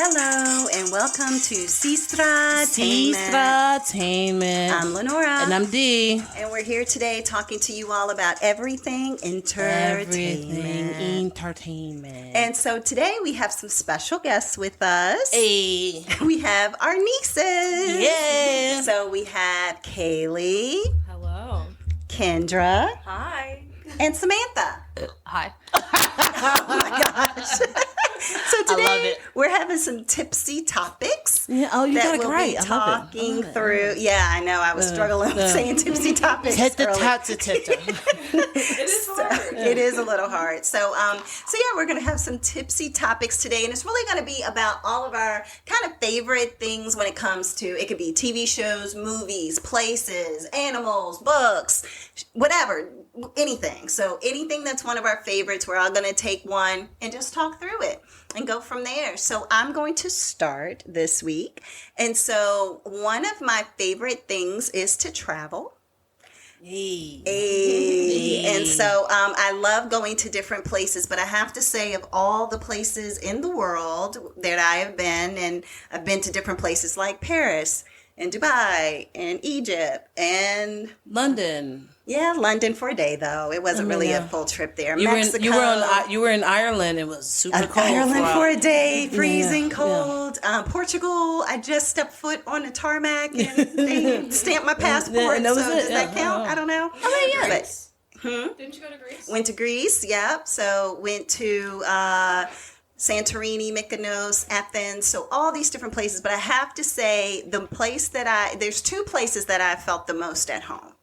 Hello and welcome to Sestra-Tainment. Sestra-Tainment. I'm Lenora. And I'm Dee. And we're here today talking to you all about everything entertainment. And so today we have some special guests with us. Hey. We have our nieces. Yeah. So we have Kaylee. Hello. Kendra. Hi. And Samantha. Hi. Oh my gosh. So today I love it. we're having some tipsy topics. Yeah, oh, you got it we'll right. Be I love it. talking through. Yeah, I know. I was struggling with saying tipsy topics. It is hard. It is a little hard. So yeah, we're going to have some tipsy topics today, and it's really going to be about all of our kind of favorite things when it comes to, it could be TV shows, movies, places, animals, books, whatever, anything. So anything that's one of our favorites, we're all going to take one and just talk through it and go from there. So I'm going to start this week. And so one of my favorite things is to travel. Hey. And so I love going to different places, but I have to say, of all the places in the world that I have been, and I've been to different places like Paris and Dubai and Egypt and London. Yeah, London for a day though. It wasn't really a full trip there. Mexico. You were in Ireland. It was super cold. Ireland for a day, freezing cold. Portugal. I just stepped foot on the tarmac and they stamped my passport. And that was so it. does that count? I don't know. Greece. Didn't you go to Greece? Went to Greece. Yeah. So went to Santorini, Mykonos, Athens, so all these different places. But I have to say, there's two places that I felt the most at home.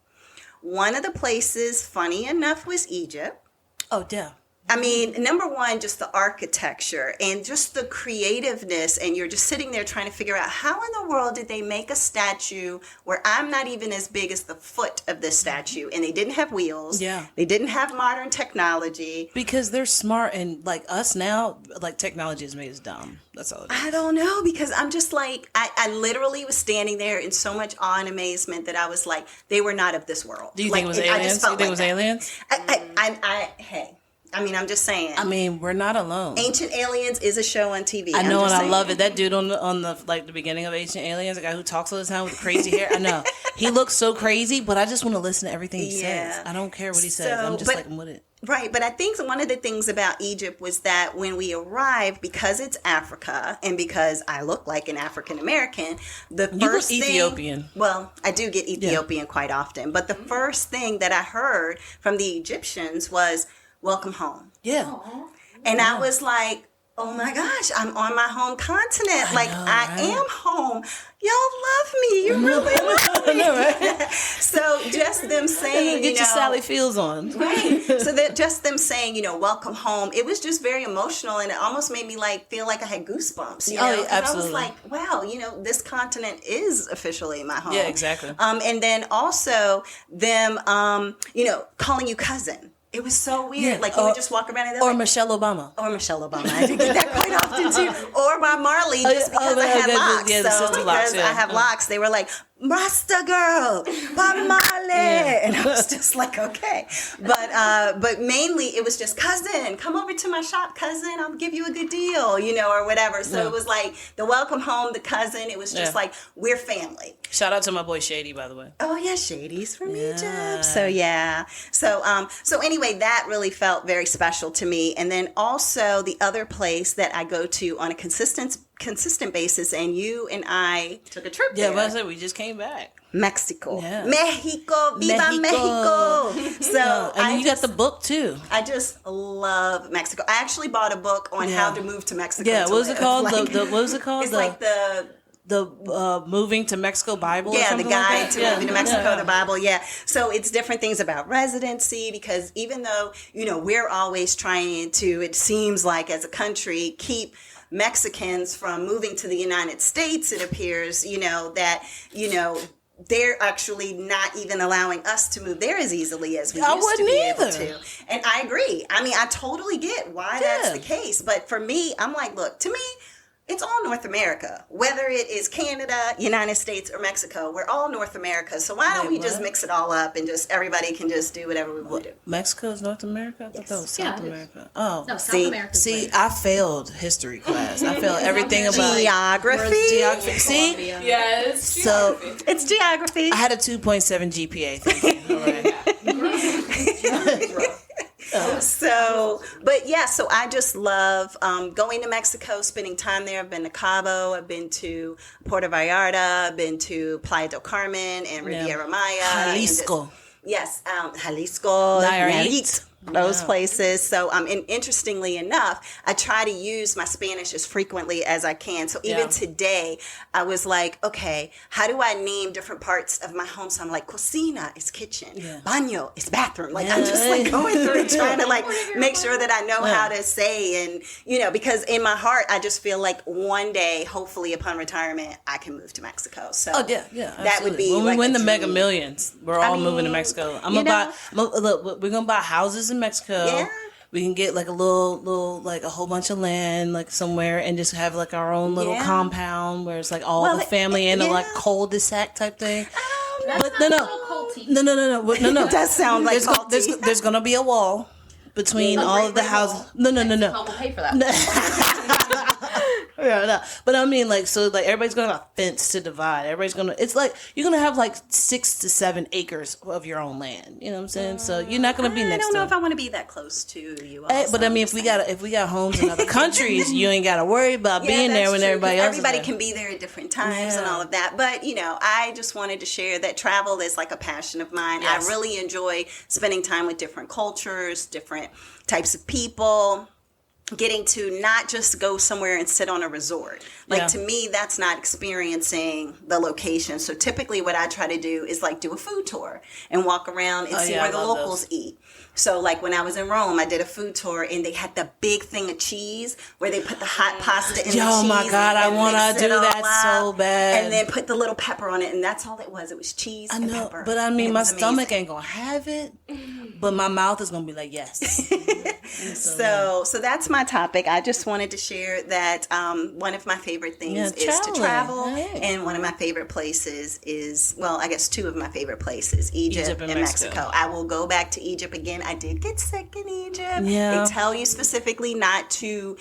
One of the places, funny enough, was Egypt. Oh, yeah. I mean, number one, just the architecture and just the creativeness. And you're just sitting there trying to figure out how in the world did they make a statue where I'm not even as big as the foot of this statue. And they didn't have wheels. Yeah. They didn't have modern technology. Because they're smart, and like us now, like technology has made us dumb. That's all it is. I don't know, because I'm just like, I literally was standing there in so much awe and amazement that I was like, they were not of this world. Do you think it was aliens? You think it was aliens? Hey. I mean, I'm just saying. I mean, we're not alone. Ancient Aliens is a show on TV. I know, and I love it. That dude on the the beginning of Ancient Aliens, the guy who talks all the time with crazy hair. I know he looks so crazy, but I just want to listen to everything he says. I don't care what he says. I'm just I'm with it. Right, but I think one of the things about Egypt was that when we arrived, because it's Africa and because I look like an African American, You look Ethiopian. Well, I do get Ethiopian quite often, but the first thing that I heard from the Egyptians was, "Welcome home." Yeah. Aww. And I was like, oh my gosh, I'm on my home continent. I am home. Y'all love me. You really love me. Right? So just them saying, get your Sally Fields on. Right. So that just them saying, welcome home, it was just very emotional, and it almost made me feel like I had goosebumps. Oh, yeah, absolutely. I was like, wow, this continent is officially my home. Yeah, exactly. And then also them, calling you cousin. It was so weird. Yeah. You would just walk around and or Michelle Obama. Or Michelle Obama. I did get that quite often too. Or Bob Marley, just because I had locks. Because I have locks, they were like, Rasta girl, Bob Marley. And I was just like, okay. But mainly it was just, cousin, come over to my shop, cousin. I'll give you a good deal, or whatever. So it was like the welcome home, the cousin. It was just like, we're family. Shout out to my boy Shady, by the way. Oh yeah, Shady's from Egypt. So yeah. So anyway, that really felt very special to me. And then also the other place that I go to on a consistent basis, and you and I took a trip there. Yeah, but I said we just came back. Mexico. Yeah. Mexico. Viva Mexico. So and you got the book too. I just love Mexico. I actually bought a book on how to move to Mexico. Yeah, what was it called? What was it called? It's like the moving to Mexico Bible. Yeah, the guide like to moving to Mexico, the Bible. Yeah. So it's different things about residency, because even though, we're always trying to, it seems like as a country, keep Mexicans from moving to the United States, it appears, that, they're actually not even allowing us to move there as easily as we used to be able to. And I agree. I mean, I totally get why that's the case. But for me, I'm like, look, to me, it's all North America. Whether it is Canada, United States, or Mexico, we're all North America. So why don't we just mix it all up and just everybody can just do whatever we want to do? Mexico is North America? I thought that was South America. Oh. No, South America. See, I failed history class. I failed everything about geography. See? Yeah, it's So It's geography. I had a 2.7 GPA. Thank you. All right. So I just love going to Mexico, spending time there. I've been to Cabo, I've been to Puerto Vallarta, I've been to Playa del Carmen and Riviera Maya. Jalisco. Jalisco, Nayarit. Those places. So, and interestingly enough, I try to use my Spanish as frequently as I can. So even today, I was like, okay, how do I name different parts of my home? So I'm like, cocina is kitchen, baño is bathroom. Like I'm just like going through and trying to like make sure that I know how to say, and because in my heart, I just feel like one day, hopefully upon retirement, I can move to Mexico. So that would be when like we win the dream. Mega Millions. We're all moving to Mexico. Look, we're gonna buy houses in Mexico. Yeah. We can get like a little like a whole bunch of land like somewhere and just have like our own little compound where it's like all the family in a like cul-de-sac type thing. But no. It does sound like there's gonna be a wall between all of the houses. No. We'll pay for that. No. But I mean, like, so, like, everybody's gonna have a fence to divide. It's like, you're gonna have, like, 6 to 7 acres of your own land. You know what I'm saying? So, you're not gonna be next to I don't know if I want to be that close to you all. But, I mean, if we got homes in other countries, you ain't gotta worry about being there when everybody else is there. Can be there at different times and all of that. But, I just wanted to share that travel is, like, a passion of mine. Yes. I really enjoy spending time with different cultures, different types of people. Getting to not just go somewhere and sit on a resort. To me, that's not experiencing the location. So typically what I try to do is like do a food tour and walk around and see where the locals eat. So like when I was in Rome, I did a food tour and they had the big thing of cheese where they put the hot pasta in the cheese. Oh my God, I want to do that so bad. And then put the little pepper on it, and that's all it was. It was cheese and pepper. But I mean, my stomach ain't going to have it, but my mouth is going to be like, yes. So that's my topic. I just wanted to share that one of my favorite things is to travel, and one of my favorite places is, well, I guess two of my favorite places, Egypt and Mexico. I will go back to Egypt again. I did get sick in Egypt. Yeah. They tell you specifically not to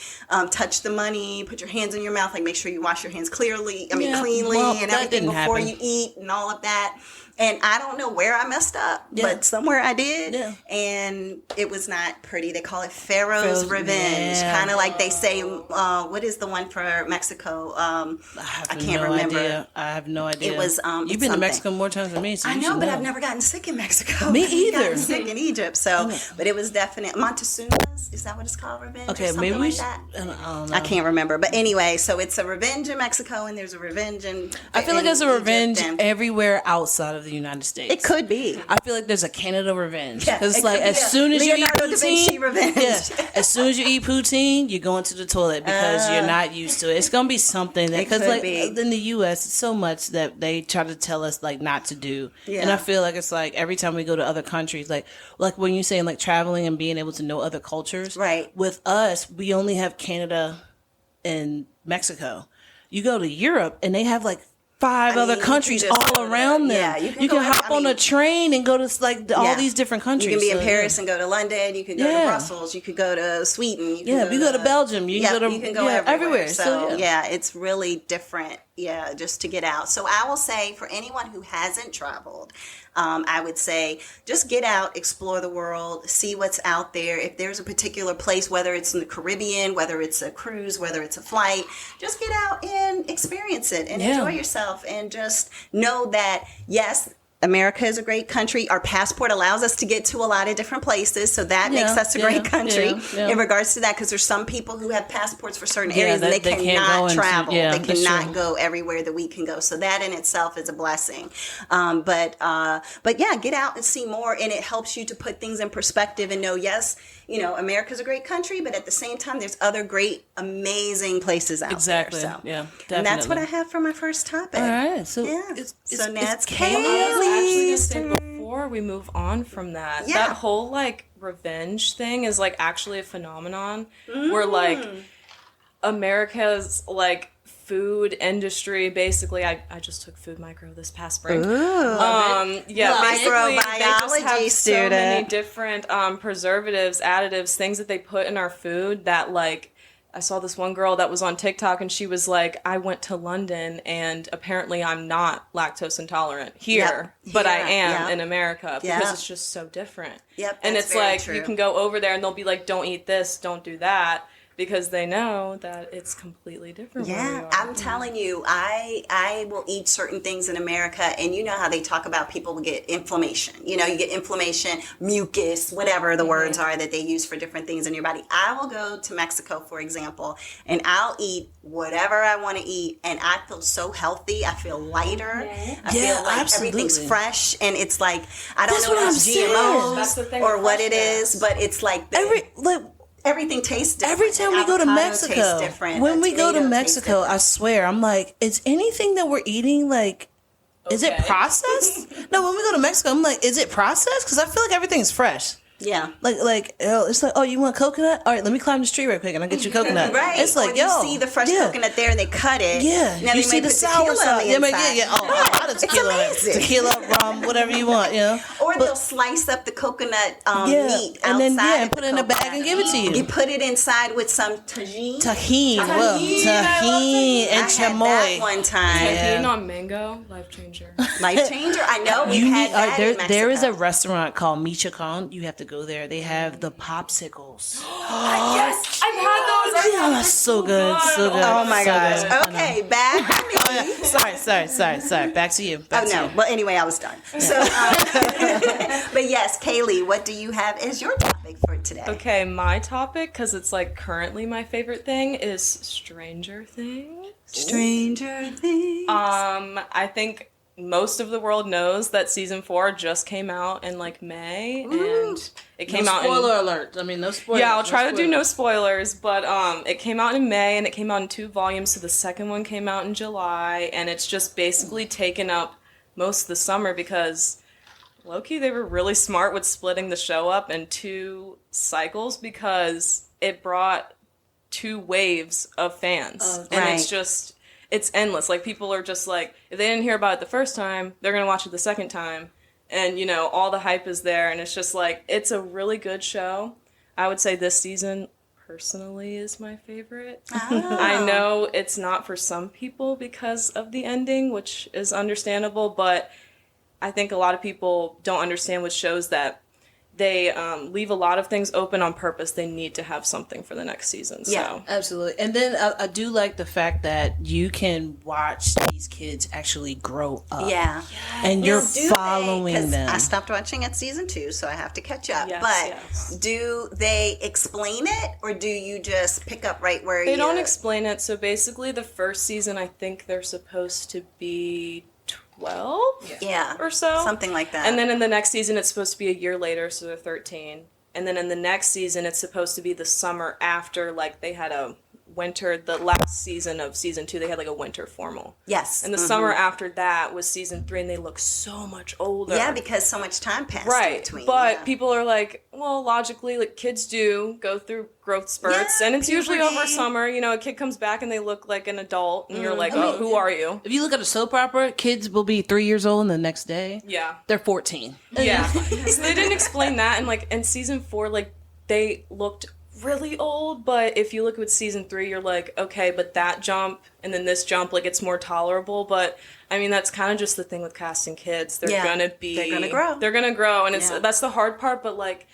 touch the money, put your hands in your mouth, like make sure you wash your hands cleanly and everything before you eat and all of that. And I don't know where I messed up, but somewhere I did. Yeah. And it was not pretty. They call it Pharaoh's Revenge. Kind of like they say, what is the one for Mexico? I can't remember. I have no idea. It was. You've been to Mexico more times than me, so I know, but I've never gotten sick in Mexico. Me either. I've gotten sick in Egypt. So, but it was definitely Montezuma's. Is that what it's called? Revenge? Okay, maybe we should. I don't know. I can't remember. But anyway, so it's a revenge in Mexico, and there's a revenge in. I feel like there's a revenge everywhere outside of the United States. It could be. I feel like there's a Canada revenge. Because as soon as you eat poutine, as soon as you eat poutine, you're going to the toilet because you're not used to it. It's gonna be something that because like in the U.S. it's so much that they try to tell us like not to do, and I feel like it's like every time we go to other countries, like when you're saying like traveling and being able to know other cultures, right? With us, we only have Canada and Mexico. You go to Europe and they have like 5 other countries all around them. Yeah, you can hop on a train and go to like all these different countries. You can be in Paris and go to London. You can go to Brussels. You could go to Sweden. You can go to Belgium. You can go everywhere. So it's really different. Yeah, just to get out. So I will say for anyone who hasn't traveled, I would say just get out, explore the world, see what's out there. If there's a particular place, whether it's in the Caribbean, whether it's a cruise, whether it's a flight, just get out and experience it and enjoy yourself and just know that, yes, America is a great country. Our passport allows us to get to a lot of different places, so that makes us a great country in regards to that, because there's some people who have passports for certain areas and they cannot travel. They cannot go everywhere that we can go. So that in itself is a blessing. But yeah, get out and see more, and it helps you to put things in perspective and know, yes, America's a great country, but at the same time, there's other great, amazing places out there. So. Yeah, definitely. And that's what I have for my first topic. All right. So, so now it's Kaylee. Actually gonna say before we move on from that, that whole like revenge thing is like actually a phenomenon where like America's like food industry. Basically, I just took food micro this past spring. Ooh, microbiology student. So many different preservatives, additives, things that they put in our food that like. I saw this one girl that was on TikTok and she was like, I went to London and apparently I'm not lactose intolerant here, but I am in America because it's just so different. Yep, and it's like, true. you can go over there and they'll be like, don't eat this, don't do that. Because they know that it's completely different. Yeah, I'm telling you, I will eat certain things in America, and you know how they talk about people will get inflammation. You know, you get inflammation, mucus, whatever the words are that they use for different things in your body. I will go to Mexico, for example, and I'll eat whatever I want to eat, and I feel so healthy. I feel lighter. I feel like everything's fresh, and it's like, I don't know if it's GMOs or what it is, but it's like everything tastes different. Every time we go to Mexico, when we go to Mexico, I swear, I'm like, is anything that we're eating like, is it processed? No, when we go to Mexico, I'm like, is it processed? Because I feel like everything's fresh. Yeah. It's like, oh, you want coconut? All right, let me climb the street real quick and I'll get you coconut. Right. It's like, you see the fresh coconut there and they cut it. Yeah. Now you see the sour side. Yeah. Oh, a lot of tequila. It's amazing. Tequila, rum, whatever you want, you know. Or they'll slice up the coconut meat and then outside and put it in a bag and give it to you. You put it inside with some tahini. Tahini and chamoy. I had that one time. Tahini on mango, life changer. Life changer. I know. We had that in Mexico. There is a restaurant called Michoacan. You have to go there. They have the popsicles. Yes, I've had those. Oh, that's so good. So good. Oh my so gosh. good. Okay, back to me. Sorry. Back to you. Well, anyway, I was done. So, but yes, Kaylee, what do you have as your topic for today? Okay, my topic, because it's like currently my favorite thing, is Stranger Things. Stranger Things. I think most of the world knows that season 4 just came out in like May, and it came out. Spoiler alert! I mean, no spoilers. Yeah, I'll try to do no spoilers, but it came out in May, and it came out in 2 volumes. So the second one came out in July, and it's just basically taken up most of the summer because low-key they were really smart with splitting the show up in 2 cycles because it brought 2 waves of fans, and it's endless. Like, people are just like, if they didn't hear about it the first time, they're going to watch it the second time. And, you know, all the hype is there. And it's just like, it's a really good show. I would say this season, personally, is my favorite. Oh. I know it's not for some people because of the ending, which is understandable. But I think a lot of people don't understand with shows that they leave a lot of things open on purpose. They need to have something for the next season. Yeah, absolutely. And then I do like the fact that you can watch these kids actually grow up. Yeah. And you're following them. I stopped watching at season 2, so I have to catch up. Yes, do they explain it, or do you just pick up right where They don't explain it. So basically the first season, I think they're supposed to be 12 or so, something like that, and then in the next season it's supposed to be a year later, so they're 13, and then in the next season it's supposed to be the summer after, like they had a winter, the last season of season 2 they had like a winter formal, and the summer after that was season 3, and they look so much older, because so much time passed in between. But people are like, well, logically, like, kids do go through growth spurts, and it's usually over summer. You know, a kid comes back and they look like an adult, and you're like, who are you? If you look at a soap opera, kids will be 3 years old, and the next day, they're 14. Yeah. So they didn't explain that, and like in season 4, like they looked really old, but if you look at season 3, you're like, okay, but that jump and then this jump, like, it's more tolerable. But I mean, that's kind of just the thing with casting kids. They're gonna grow, and that's the hard part. But like,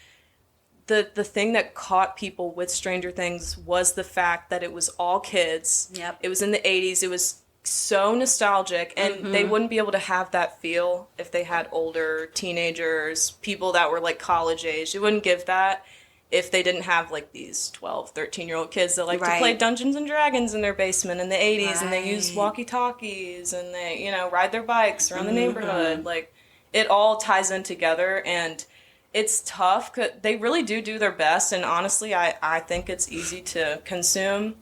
the thing that caught people with Stranger Things was the fact that it was all kids. It was in the 80s. It was so nostalgic, and they wouldn't be able to have that feel if they had older teenagers, people that were like college age. It wouldn't give that if they didn't have like these 12, 13-year-old kids that like to play Dungeons and Dragons in their basement in the 80s, and they use walkie-talkies, and they, you know, ride their bikes around the neighborhood. Like, it all ties in together, and it's tough. 'Cause they really do their best, and honestly, I think it's easy to consume.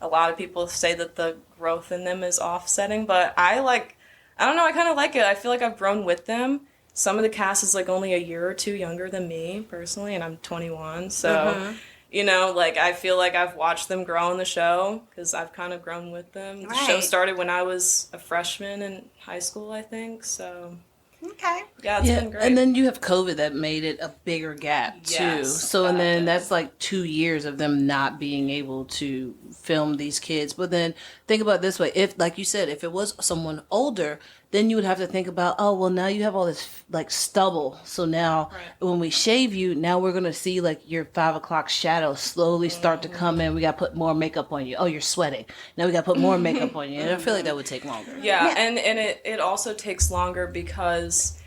A lot of people say that the growth in them is offsetting, but I don't know, I kind of like it. I feel like I've grown with them. Some of the cast is like only a year or 2 younger than me personally, and I'm 21, so You know, like, I feel like I've watched them grow in the show because I've kind of grown with them. The show started when I was a freshman in high school, I think, so... Okay. Yeah, it's been great. And then you have COVID that made it a bigger gap, too. Yes, So, and then that's like 2 years of them not being able to film these kids. But then think about it this way. If, like you said, if it was someone older, then you would have to think about, oh, well, now you have all this, like, stubble. So now when we shave you, now we're going to see, like, your 5 o'clock shadow slowly start to come in. We got to put more makeup on you. Oh, you're sweating. Now we got to put more makeup on you. And I feel like that would take longer. Yeah, and it also takes longer because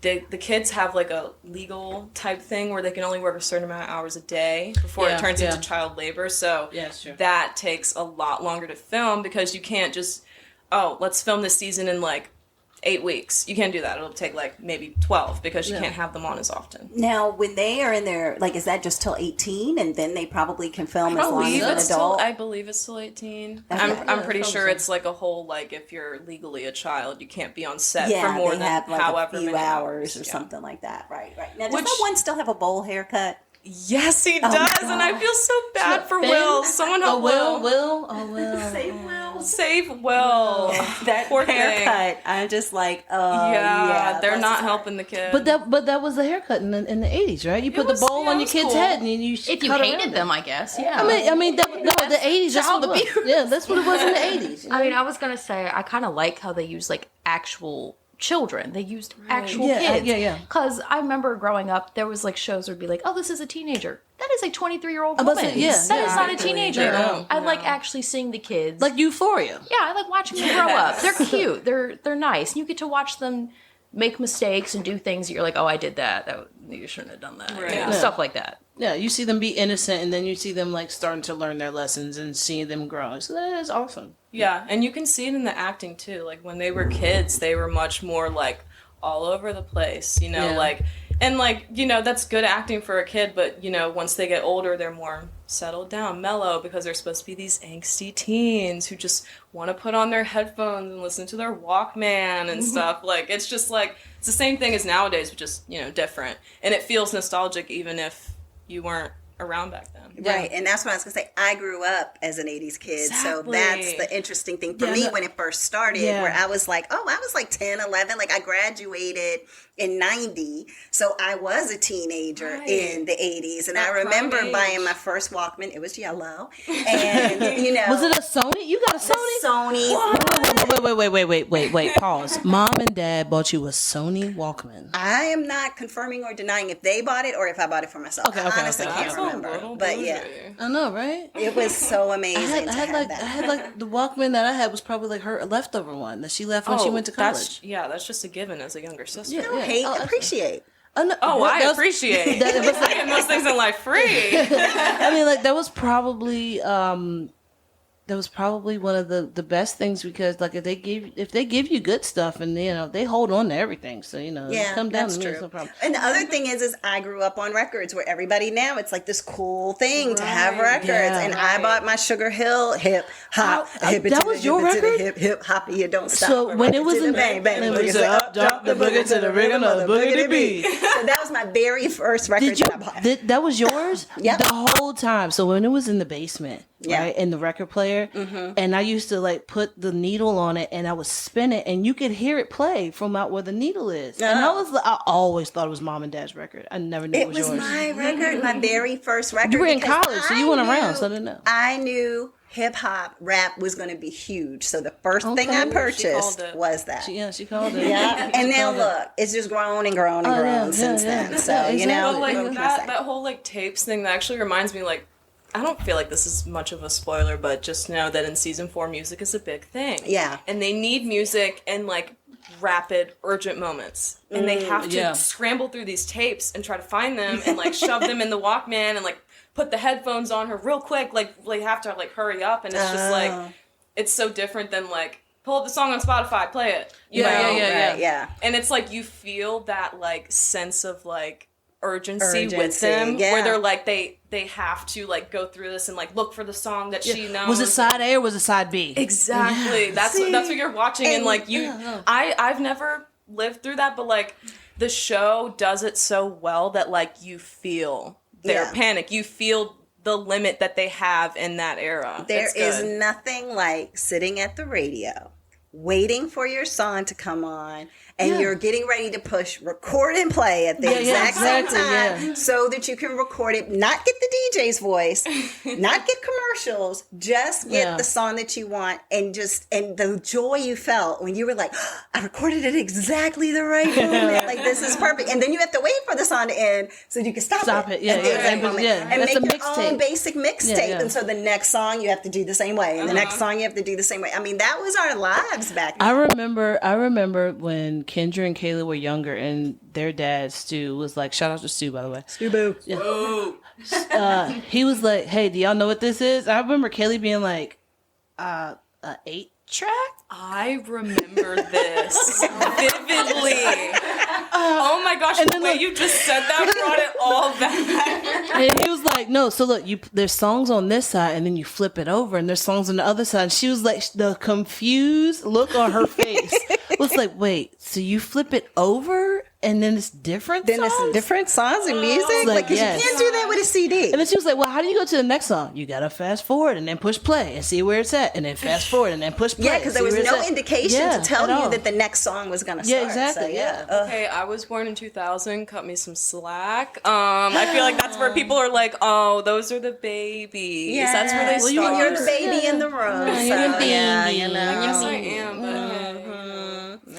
the kids have, like, a legal type thing where they can only work a certain amount of hours a day before it turns into child labor. So that takes a lot longer to film because you can't just... oh, let's film this season in, like, 8 weeks. You can't do that. It'll take, like, maybe 12 because you can't have them on as often. Now, when they are in their, like, is that just till 18 and then they probably can film as long as an adult? I believe it's till 18. I'm pretty sure it's, like, a whole, like, if you're legally a child, you can't be on set for more than have, like, however a few many hours or something like that. Right. Now, does that one still have a bowl haircut? Yes, he does, and I feel so bad for Will. Someone help Will. Save Will. Save Will. That poor haircut. thing. I'm just like, they're not helping the kid. But that was the haircut in the 80s, right? You put the bowl on your kid's head and you if you hated them, I guess. Yeah. I mean, the 80s. That's what it was. Yeah, that's what it was in the 80s. I mean, I was gonna say I kind of like how they use like actual children. They used actual kids. Yeah. Because I remember growing up, there was like shows would be like, oh, this is a teenager. That is a 23-year-old woman. That is not a teenager. I like actually seeing the kids. Like Euphoria. Yeah, I like watching them grow up. They're cute. They're nice. And you get to watch them make mistakes and do things that you're like, oh, I did that. You shouldn't have done that. Right. You know, stuff like that. Yeah, you see them be innocent, and then you see them like starting to learn their lessons and seeing them grow. So that is awesome. Yeah, and you can see it in the acting too. Like when they were kids, they were much more like all over the place, you know, like, and like, you know, that's good acting for a kid, but you know, once they get older, they're more settled down, mellow, because they're supposed to be these angsty teens who just want to put on their headphones and listen to their Walkman and stuff. Like, it's just like, it's the same thing as nowadays, but just, you know, different. And it feels nostalgic even if you weren't around back then. Right, and that's what I was going to say. I grew up as an 80s kid, so that's the interesting thing for me when it first started, where I was like, I was like 10, 11. Like, I graduated in 90, so I was a teenager in the 80s, and I remember buying my first Walkman. It was yellow, and, you know. Was it a Sony? You got a Sony? Sony. Wait, pause. Mom and Dad bought you a Sony Walkman. I am not confirming or denying if they bought it or if I bought it for myself. I honestly can't remember, but yeah. I know, right? It was so amazing. I had like the Walkman that I had was probably like her leftover one that she left when she went to college. That's just a given as a younger sister. Appreciate. I appreciate. I get most things in life free. I mean, like that was probably one of the best things, because like if they give you good stuff, and you know they hold on to everything, so you know come down to me, it's no problem. And the other thing is I grew up on records, where everybody now it's like this cool thing to have records, and I bought my Sugar Hill hip hop. That was your record? Hip hop, you don't stop. So when it was in bang bang, it was up, drop the boogie to the rhythm of the boogity beat. So that was my very first record that I bought. That was yours? Yeah, the whole time. So when it was in the basement, right, in the record player, and I used to like put the needle on it, and I would spin it, and you could hear it play from out where the needle is. And I always thought it was Mom and Dad's record. I never knew it was yours. It was my record, my very first record. You were in college, so you weren't around, so I didn't know. I knew hip hop rap was going to be huge, so the first thing I purchased was that. She called it. Yeah, and now look, it's just grown and grown and grown since then. So you know, like that whole like tapes thing, that actually reminds me, like, I don't feel like this is much of a spoiler, but just know that in season 4, music is a big thing. Yeah. And they need music in, like, rapid, urgent moments. And they have to scramble through these tapes and try to find them and, like, shove them in the Walkman and, like, put the headphones on her real quick. Like, they have to, like, hurry up. And it's just, like, it's so different than, like, pull up the song on Spotify, play it. You know? Yeah. And it's, like, you feel that, like, sense of, like, urgency with them, where they're like they have to like go through this and like look for the song that she knows. Was it side A or was it side B? Exactly. Yeah. That's what you're watching, and like you I've never lived through that, but like the show does it so well that like you feel their panic, you feel the limit that they have in that era. There is nothing like sitting at the radio, waiting for your song to come on, and you're getting ready to push record and play at the exact same time so that you can record it, not get the DJ's voice, not get commercials, just get the song that you want, and the joy you felt when you were like, oh, I recorded it exactly the right moment, like this is perfect. And then you have to wait for the song to end so you can stop it. And make your own basic mixtape. And so the next song you have to do the same way, and the next song you have to do the same way. I mean, that was our lives back then. I remember when Kendra and Kaylee were younger, and their dad Stu was like, shout out to Stu, by the way. Stu Boo. He was like, hey, do y'all know what this is? I remember Kaylee being like, 8-track? I remember this vividly. Oh my gosh, and the way you just said that brought it all back. And he was like, no, so look, there's songs on this side, and then you flip it over, and there's songs on the other side. And she was like, the confused look on her face was like, wait, so you flip it over, and then it's different songs? Then it's different songs and music? Like, you can't do that with a CD. And then she was like, well, how do you go to the next song? You got to fast forward and then push play and see where it's at, and then fast forward and then push play. Yeah, because there was no indication to tell you that the next song was going to start. Yeah, exactly. So, okay, I was born in 2000. Cut me some slack. I feel like that's where people are like, oh, those are the babies. Yeah. That's where they start. You're the baby in the room. You're the baby. Yes, I am. But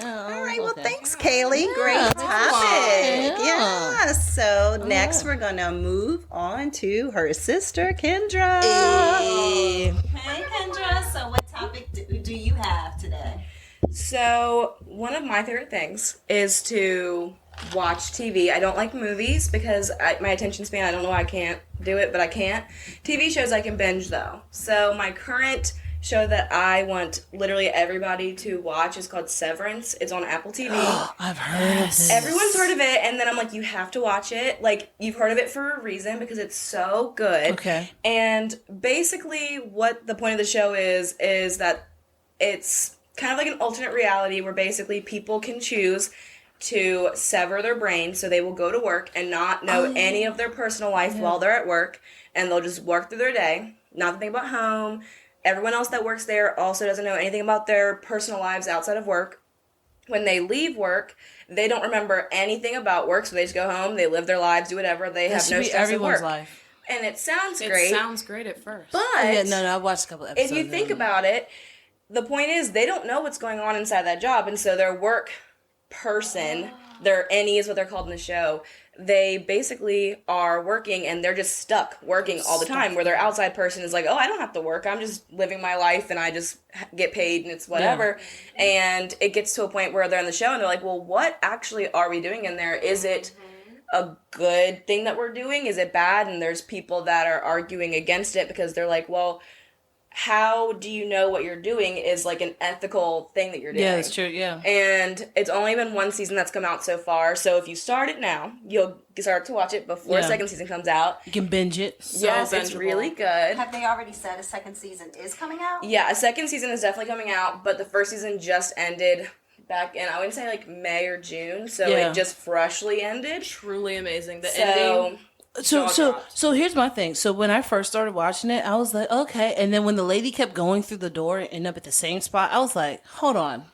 all right, well, thanks, Kaylee. Great topic. Yeah. So next we're going to move on to her sister, Kendra. Hey, Kendra. So what topic do you have today? So one of my favorite things is to watch TV. I don't like movies because my attention span, I don't know why I can't do it, but I can't. TV shows I can binge, though. So my current show that I want literally everybody to watch is called Severance. It's on Apple TV. I've heard of this. Everyone's heard of it, and then I'm like, you have to watch it. Like, you've heard of it for a reason because it's so good. Okay. And basically what the point of the show is that it's kind of like an alternate reality where basically people can choose to sever their brain, so they will go to work and not know any of their personal life while they're at work, and they'll just work through their day, not think about home. Everyone else that works there also doesn't know anything about their personal lives outside of work. When they leave work, they don't remember anything about work, so they just go home, they live their lives, do whatever, they have no stress at work. Life. And it sounds great. It sounds great at first. But I watched a couple episodes. if you think about it, the point is they don't know what's going on inside that job, and so their work person, their NE is what they're called in the show, they basically are working and they're just stuck working all the time, where their outside person is like, oh, I don't have to work, I'm just living my life and I just get paid and it's whatever. And it gets to a point where they're on the show and they're like, well, what actually are we doing in there? Is it a good thing that we're doing? Is it bad? And there's people that are arguing against it because they're like, well, how do you know what you're doing is like an ethical thing that you're doing? Yeah, that's true, yeah. And it's only been one season that's come out so far, so if you start it now, you'll start to watch it before a second season comes out. You can binge it. Yes, it's really good. Have they already said a second season is coming out? Yeah, a second season is definitely coming out, but the first season just ended back in, I wouldn't say like May or June, so it just freshly ended. Truly amazing. The ending... So here's my thing. So when I first started watching it, I was like, okay. And then when the lady kept going through the door and ended up at the same spot, I was like, hold on.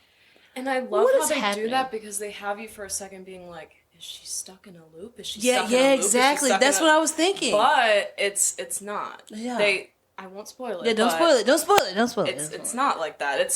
And I love how they do that because they have you for a second being like, is she stuck in a loop? Is she stuck in a loop? Exactly. That's what I was thinking. But it's not. Yeah. I won't spoil it. Yeah, don't spoil it. Don't spoil it. Don't spoil it. It's not like that.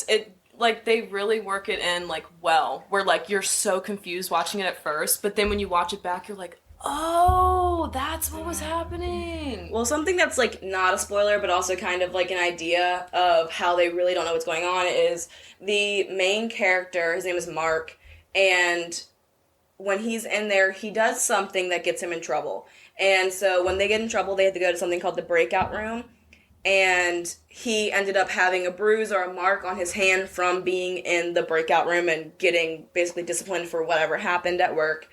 Like, they really work it in, like, well, where, like, you're so confused watching it at first, but then when you watch it back, you're like, oh, that's what was happening. Well, something that's, like, not a spoiler, but also kind of, like, an idea of how they really don't know what's going on is the main character, his name is Mark, and when he's in there, he does something that gets him in trouble. And so when they get in trouble, they have to go to something called the breakout room, and he ended up having a bruise or a mark on his hand from being in the breakout room and getting basically disciplined for whatever happened at work.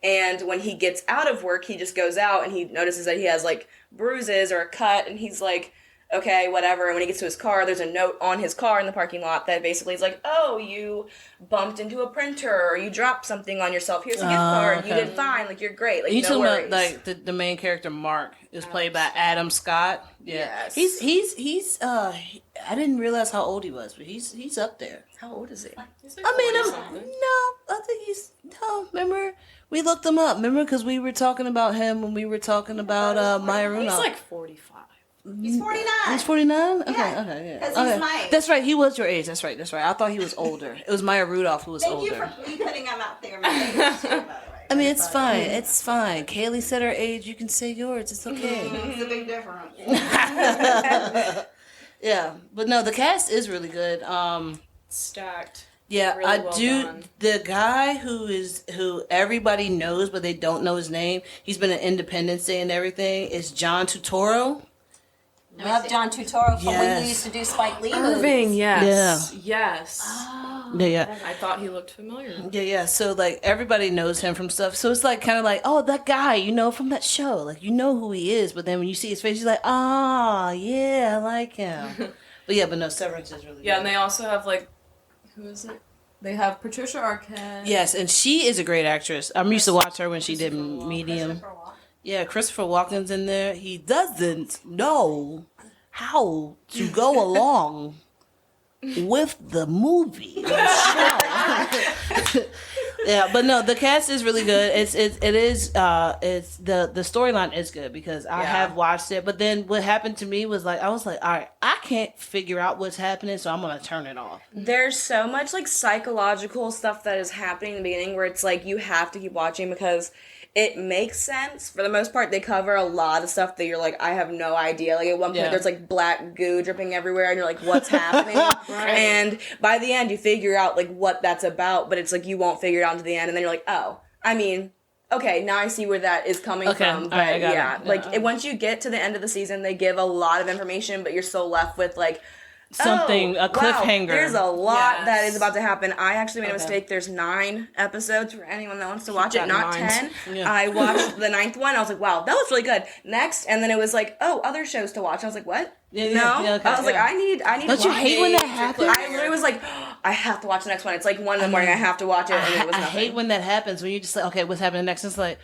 And when he gets out of work, he just goes out and he notices that he has, like, bruises or a cut, and he's like, okay, whatever. And when he gets to his car, there's a note on his car in the parking lot that basically is like, oh, you bumped into a printer or you dropped something on yourself. Here's a gift card. Okay. You did fine. Like, you're great. Like, you no talking worries. about like the main character Mark is played by Adam Scott. Yeah, yes. He's I didn't realize how old he was, but he's up there. How old is he? I think he's remember we looked him up. Remember because we were talking about him when we were talking about Maya Rudolph. He's like 45. He's 49. He's 49? Okay, yeah. okay, Because yeah. he's my age. That's right, he was your age. That's right. I thought he was older. It was Maya Rudolph who was older. Thank you for putting him out there, my age, too, by the way. I mean, it's fine. It's fine. Kaylee said her age. You can say yours. It's okay. It's a big difference. Yeah, but no, the cast is really good. Stacked. Yeah, really well done. The guy who everybody knows, but they don't know his name. He's been in Independence Day and everything. Is John Turturro. Love John Turturro from when we used to do Spike Lee Irving, movies. yes. Yeah. Yes. Oh. Yeah. I thought he looked familiar. Yeah. So like everybody knows him from stuff. So it's like kind of like, oh, that guy, from that show. Like who he is, but then when you see his face, you're like, ah, yeah, I like him. But no, Severance is really good. And they also have like, who is it? They have Patricia Arquette. Yes, and she is a great actress. I used to watch her when she did Medium. Yeah, Christopher Walken's in there. He doesn't know how to go along with the movie. Yeah, but no, the cast is really good. It's the storyline is good because I have watched it. But then what happened to me was like I was like, all right, I can't figure out what's happening, so I'm gonna turn it off. There's so much like psychological stuff that is happening in the beginning where it's like you have to keep watching because it makes sense. For the most part, they cover a lot of stuff that you're like, I have no idea. Like, at one point, there's, like, black goo dripping everywhere, and you're like, what's happening? Right. And by the end, you figure out, like, what that's about, but it's like you won't figure it out until the end, and then you're like, oh, I mean, okay, now I see where that is coming from. But, right, once you get to the end of the season, they give a lot of information, but you're still left with, like, a cliffhanger. Wow, there's a lot that is about to happen. I actually made a mistake. There's 9 episodes for anyone that wants to watch it, not 10. Yeah. I watched the 9th one. I was like, wow, that was really good. Next, and then it was like, oh, other shows to watch. I was like, what? Okay, I was like, I need. Don't you hate when that happens? I literally was like, I have to watch the next one. It's like 1 in the morning. I have to watch it. And it was nothing. I hate when that happens. When you just like, okay, what's happening next? It's like,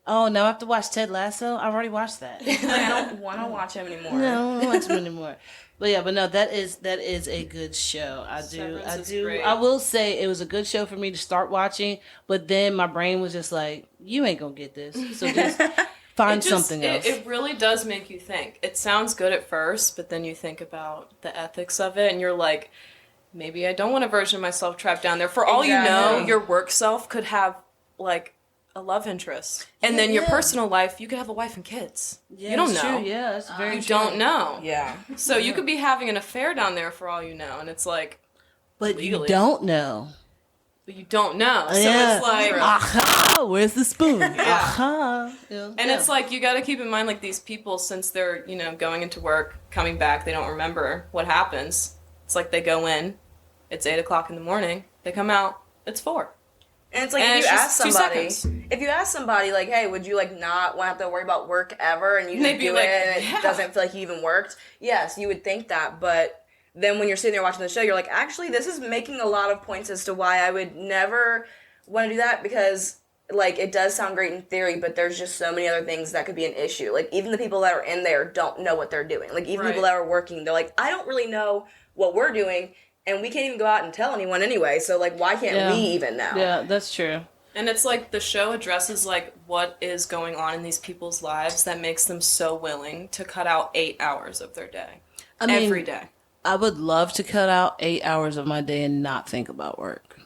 oh, now I have to watch Ted Lasso. I've already watched that. Like, I don't want to watch him anymore. No, I don't watch him anymore. But no, that is a good show. I do. Great. I will say it was a good show for me to start watching, but then my brain was just like, you ain't gonna get this. So just find something else. It really does make you think. It sounds good at first, but then you think about the ethics of it, and you're like, maybe I don't want a version of myself trapped down there. For all you know, your work self could have like a love interest, and then your personal life, you could have a wife and kids. Yeah, you don't know. True. Yeah, that's very you true. don't know. Yeah. So you could be having an affair down there for all you know, and it's like, but legally. You don't know. But you don't know. So it's like, aha, where's the spoon? Aha. Yeah. And it's like you got to keep in mind, like these people, since they're going into work, coming back, they don't remember what happens. It's like they go in, it's 8:00 in the morning, they come out, it's 4. And it's like if you ask somebody like, hey, would you like not want to have to worry about work ever, and you just do it and it doesn't feel like you even worked? Yes, you would think that, but then when you're sitting there watching the show, you're like, actually, this is making a lot of points as to why I would never want to do that, because like it does sound great in theory, but there's just so many other things that could be an issue. Like even the people that are in there don't know what they're doing. Like even people that are working, they're like, I don't really know what we're doing. And we can't even go out and tell anyone anyway, so, like, why can't we even know? Yeah, that's true. And it's, like, the show addresses, like, what is going on in these people's lives that makes them so willing to cut out 8 hours of their day. Every day. I would love to cut out 8 hours of my day and not think about work.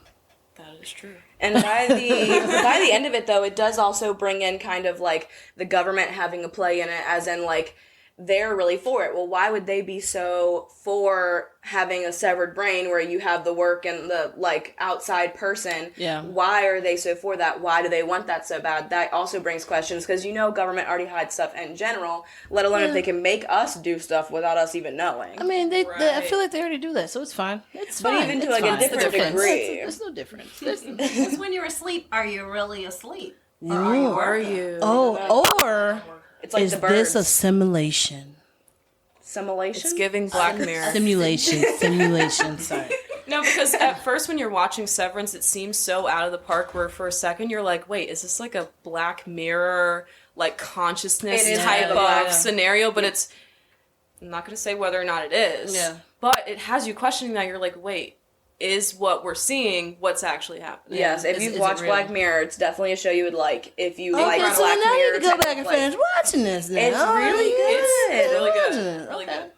That is true. And by the end of it, though, it does also bring in kind of, like, the government having a play in it, as in, like, they're really for it. Well, why would they be so for having a severed brain where you have the work and the, like, outside person? Yeah. Why are they so for that? Why do they want that so bad? That also brings questions, because government already hides stuff in general, let alone if they can make us do stuff without us even knowing. I mean, I feel like they already do that, so it's fine. It's fine. But even to, like, a different degree. There's no difference. Because when you're asleep, are you really asleep? Or are you? Oh, or... It's like is this a simulation? Simulation? It's giving Black Mirror. Simulation. Sorry. No, because at first when you're watching Severance, it seems so out of the park where for a second you're like, wait, is this like a Black Mirror, like consciousness type of scenario? But it's, I'm not going to say whether or not it is. Yeah. But it has you questioning that. You're like, wait, is what we're seeing what's actually happening? Yes, if you've watched Black Mirror, it's definitely a show you would like. If you like Black so now Mirror, you can go back and finish watching this now. It's really good. It's really good. Really good.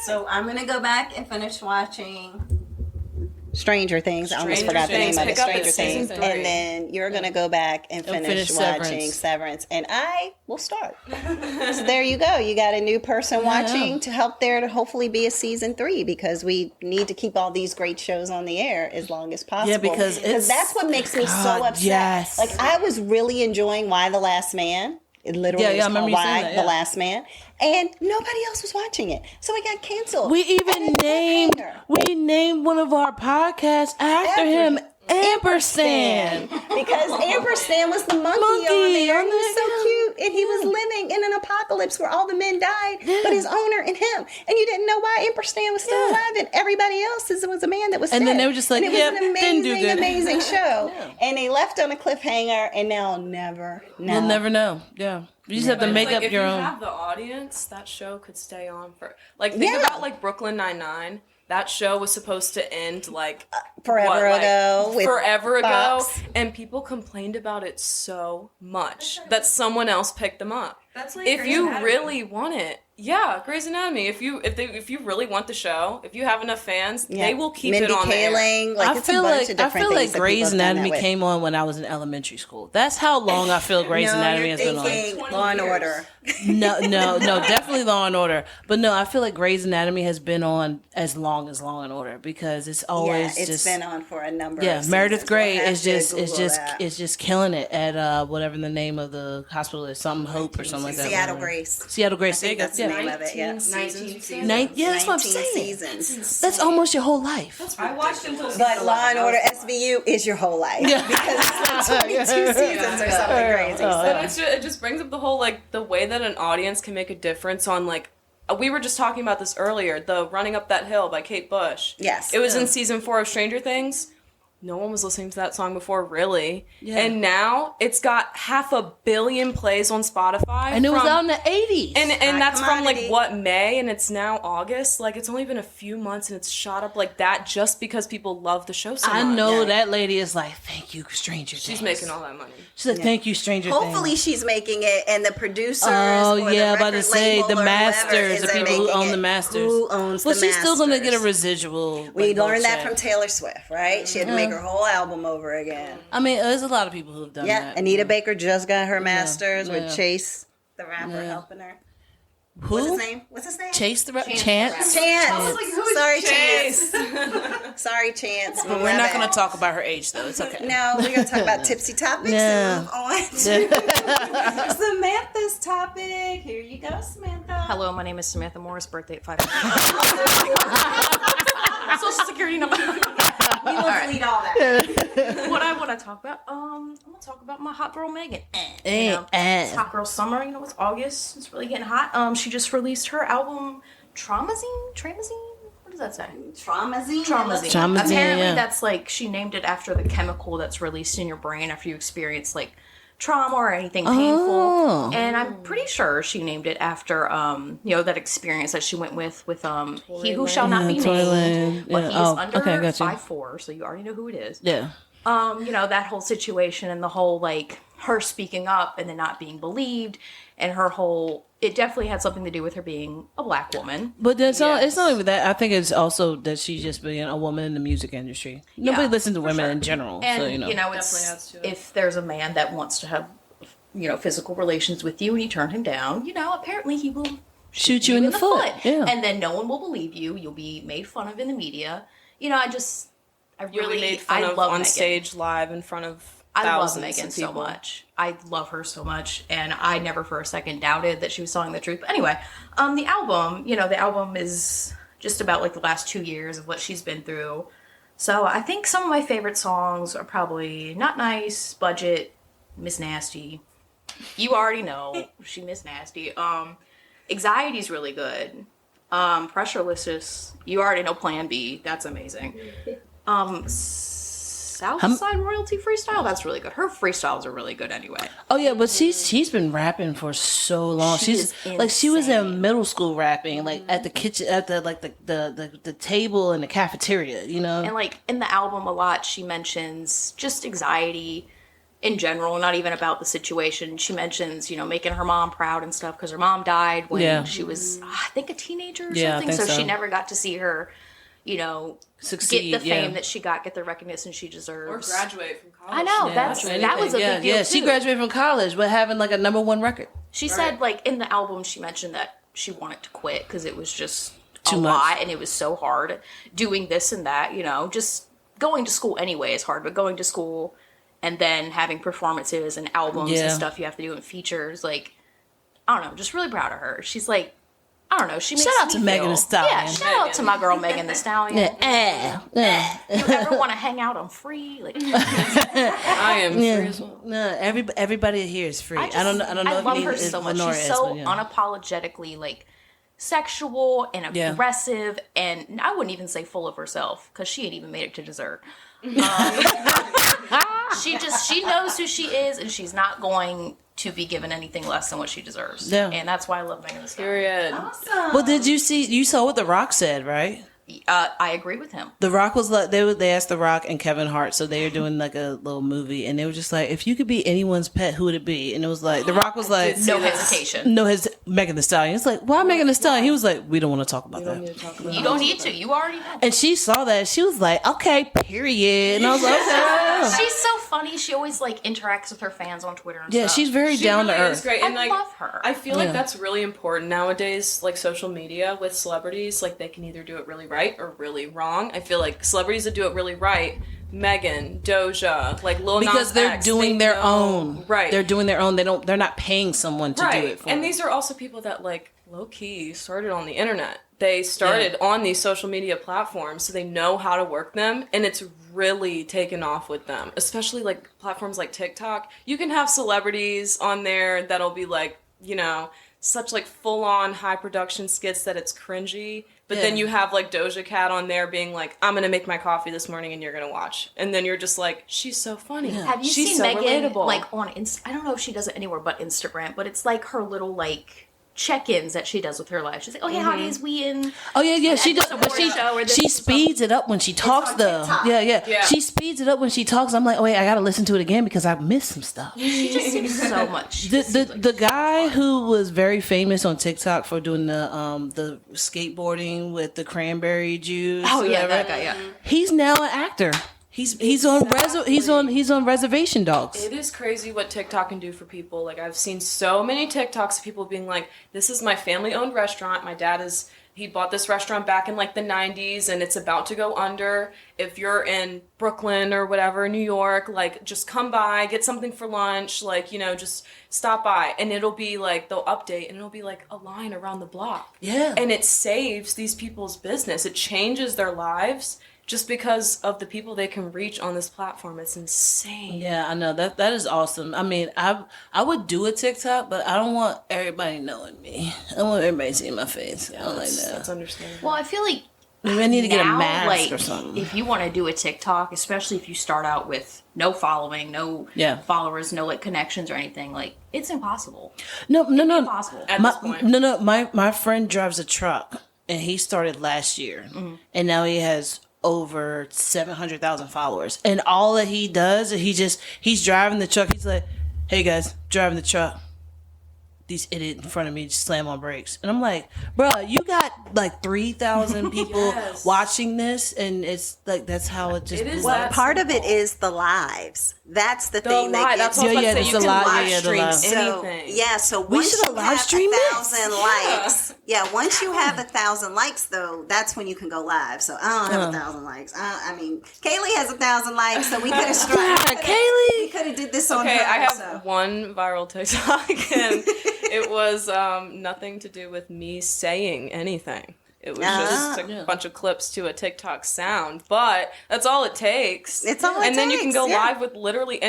So I'm gonna go back and finish watching Stranger Things. I almost Stranger forgot the name Things. of it. Pick up Stranger at Things. season 3. And then you're gonna go back and finish watching Severance. Severance. And I will start. So there you go. You got a new person watching to help there to hopefully be a season 3, because we need to keep all these great shows on the air as long as possible. Yeah, because that's what makes me so upset. Yes. Like, I was really enjoying Why the Last Man. It literally was called Why the Last Man. And nobody else was watching it. So it got canceled. We even named one of our podcasts after him, Ampersand. Because Ampersand was the monkey on there. He was so cute. And he was living in an apocalypse where all the men died, but his owner and him. And you didn't know why Ampersand was still alive, and everybody else was a man that was dead. And then they were just like, and it was an didn't do good. amazing show. And they left on a cliffhanger, and now I'll never know. You'll never know. Yeah. You just have to make up your own. If you have the audience, that show could stay on for think about like Brooklyn Nine-Nine. That show was supposed to end like forever ago, and people complained about it so much that someone else picked them up. That's like if you really want it. Yeah, Grey's Anatomy. If you really want the show, if you have enough fans, they will keep it on there. I feel like Grey's Anatomy came on when I was in elementary school. That's how long I feel Grey's Anatomy has been on. Law and Order. No, definitely Law and Order. But no, I feel like Grey's Anatomy has been on as long as Law and Order, because it's always it's been on for a number of seasons. Meredith Grey is just killing it at whatever the name of the hospital is, something Hope or something like that. Seattle Grace. That's the name of it. Yeah, 19 seasons. Yeah, that's what I'm saying. That's almost your whole life. I watched until But Law and Order SVU is your whole life. Yeah. Because it's like 22 seasons or something crazy. But it just brings up the whole, like, the way that an audience can make a difference on, like, we were just talking about this earlier, the Running Up That Hill by Kate Bush. Yes. It was in season 4 of Stranger Things. No one was listening to that song before, really. Yeah. And now it's got 500 million plays on Spotify. And it was out in the 80s. And that's from, like, May? And it's now August. Like, it's only been a few months and it's shot up like that just because people love the show so much. I know that lady is like, thank you, Stranger Things. She's making all that money. She's like, thank you, Stranger Things. Hopefully she's making it, and the producers about to say the masters, the people who own the masters. Who owns the masters? Well, she's still going to get a residual. We learned that from Taylor Swift, right? She had to make her whole album over again. I mean, there's a lot of people who have done that. Yeah, Anita Baker just got her masters with Chase, the rapper, helping her. Who? What's his name? Chance. Chance. Sorry, Chance. Sorry, Chance. But we're not going to talk about her age, though. It's okay. No, we're going to talk about Tipsy Topics and move on to Samantha's topic. Here you go, Samantha. Hello, my name is Samantha Morris, birthday at 5. Social security number. We will delete all that. What I want to talk about, I'm going to talk about my hot girl Megan. It's hot girl summer, it's August, it's really getting hot. She just released her album, Traumazine? What does that say? Traumazine. Apparently that's like, she named it after the chemical that's released in your brain after you experience like trauma or anything painful. And I'm pretty sure she named it after that experience that she went with He Who Shall Not Be Named, but he's under 5'4", so you already know who it is. Yeah. That whole situation and the whole like her speaking up and then not being believed, and her whole, it definitely had something to do with her being a black woman. But it's not even that. I think it's also that she's just being a woman in the music industry. Nobody listens to women in general. And, so, it's, if there's a man that wants to have, physical relations with you and you turn him down, apparently he will shoot you in the foot. Yeah. And then no one will believe you. You'll be made fun of in the media. I really made fun of on Megan. Stage live in front of I love thousands Megan of so people. much. I love her so much, and I never for a second doubted that she was telling the truth. But anyway, the album is just about like the last 2 years of what she's been through. So I think some of my favorite songs are probably Not Nice, Budget, Miss Nasty. You already know she Miss Nasty. Anxiety's really good. Pressureless. You already know Plan B. That's amazing. Southside Royalty Freestyle. That's really good. Her freestyles are really good anyway. Oh yeah, but she's been rapping for so long. She's like she was in middle school rapping, like at the kitchen, at the like the table in the cafeteria, you know. And like in the album, a lot she mentions just anxiety in general, not even about the situation. She mentions, you know, making her mom proud and stuff because her mom died when she was, I think, a teenager or something. So she never got to see her, you know, succeed, get the fame that she got, get the recognition she deserves, or graduate from college. I know that was a big deal. Yeah, she graduated from college, but having like a #1 record. She said, like in the album, she mentioned that she wanted to quit because it was just too much and it was so hard doing this and that. You know, just going to school anyway is hard, but going to school and then having performances and albums and stuff you have to do and features, like, I don't know, just really proud of her. She's like, I don't know, she makes shout out to Megan Thee Stallion. Yeah, shout out to my girl Megan Thee Stallion. You ever want to hang out on Free? Like, I am free as well. No, everybody here is free. I don't know. I if love you her need so much. Lenora She's so is, unapologetically like sexual and aggressive, and I wouldn't even say full of herself because she ain't even made it to dessert. She knows who she is, and she's not going to be given anything less than what she deserves. Yeah. And that's why I love Megan Thee Stallion. Period. Awesome. Well, you saw what The Rock said, right? I agree with him. The Rock was like, they asked The Rock and Kevin Hart, so they were doing like a little movie, and they were just like, if you could be anyone's pet, who would it be? And it was like, The Rock was like, no hesitation. Megan Thee Stallion. It's like, why Megan Thee Stallion? He was like, we don't want to talk about that. You don't need to. You already know. And she saw that. She was like, okay, period. And I was like, okay. She's so funny. She always like interacts with her fans on Twitter and stuff. She's very down to earth. Great. And, I love her. I feel like that's really important nowadays, like social media with celebrities. Like they can either do it really right or really wrong. I feel like celebrities that do it really right, Megan, Doja, like Lil Nas because they're X, doing their own. Right. They're doing their own. They're not paying someone to do it for them. And these are also people that like low key started on the internet. They started on these social media platforms, so they know how to work them, and it's really taken off with them. Especially like platforms like TikTok. You can have celebrities on there that'll be like, you know, such like full on high production skits that it's cringy. But then you have like Doja Cat on there being like, I'm gonna make my coffee this morning and you're gonna watch. And then you're just like, she's so funny. Yeah. Have you seen Megan like on I don't know if she does it anywhere but Instagram, but it's like her little like check-ins that she does with her life. She's like, oh yeah, how is we in? Oh yeah, she does. But she speeds it up when she talks though. Yeah. She speeds it up when she talks. I'm like, oh wait, I gotta listen to it again because I missed some stuff. She just seems so much. The guy who was very famous on TikTok for doing the skateboarding with the cranberry juice. Oh yeah, that guy. Yeah, he's now an actor. He's on Reservation Dogs. It is crazy what TikTok can do for people. Like I've seen so many TikToks of people being like, "This is my family-owned restaurant. My dad he bought this restaurant back in like the 90s and it's about to go under. If you're in Brooklyn or whatever, New York, like just come by, get something for lunch, like, you know, just stop by." And it'll be like, they'll update and it'll be like a line around the block. Yeah. And it saves these people's business. It changes their lives. Just because of the people they can reach on this platform. It's insane. Yeah, I know. That is awesome. I mean, I would do a TikTok, but I don't want everybody knowing me. I want everybody seeing my face. I don't like that. That's understandable. Well, I feel like maybe I need to get a mask like, or something. If you want to do a TikTok, especially if you start out with no following, no followers, no like connections or anything, like it's impossible. No. Impossible. At this point. No. My friend drives a truck, and he started last year, and now he has over 700,000 followers, and all that he does is he's driving the truck. He's like, "Hey guys, driving the truck. These idiot in front of me just slam on brakes," and I'm like, "Bro, you got like 3,000 people watching this, and it's like that's how it just." It is. Well, part of it is the lives. That's the thing that gets you can live stream anything. So once you have 1,000 likes, once you have 1,000 likes, though, that's when you can go live. So I don't have 1,000 likes. I mean, Kaylee has 1,000 likes, so we could have started. Kaylee, we could have did this on her. Okay, I have one viral TikTok, and it was nothing to do with me saying anything. It was just a bunch of clips to a TikTok sound, but that's all it takes. It's all it takes. And then you can go live with literally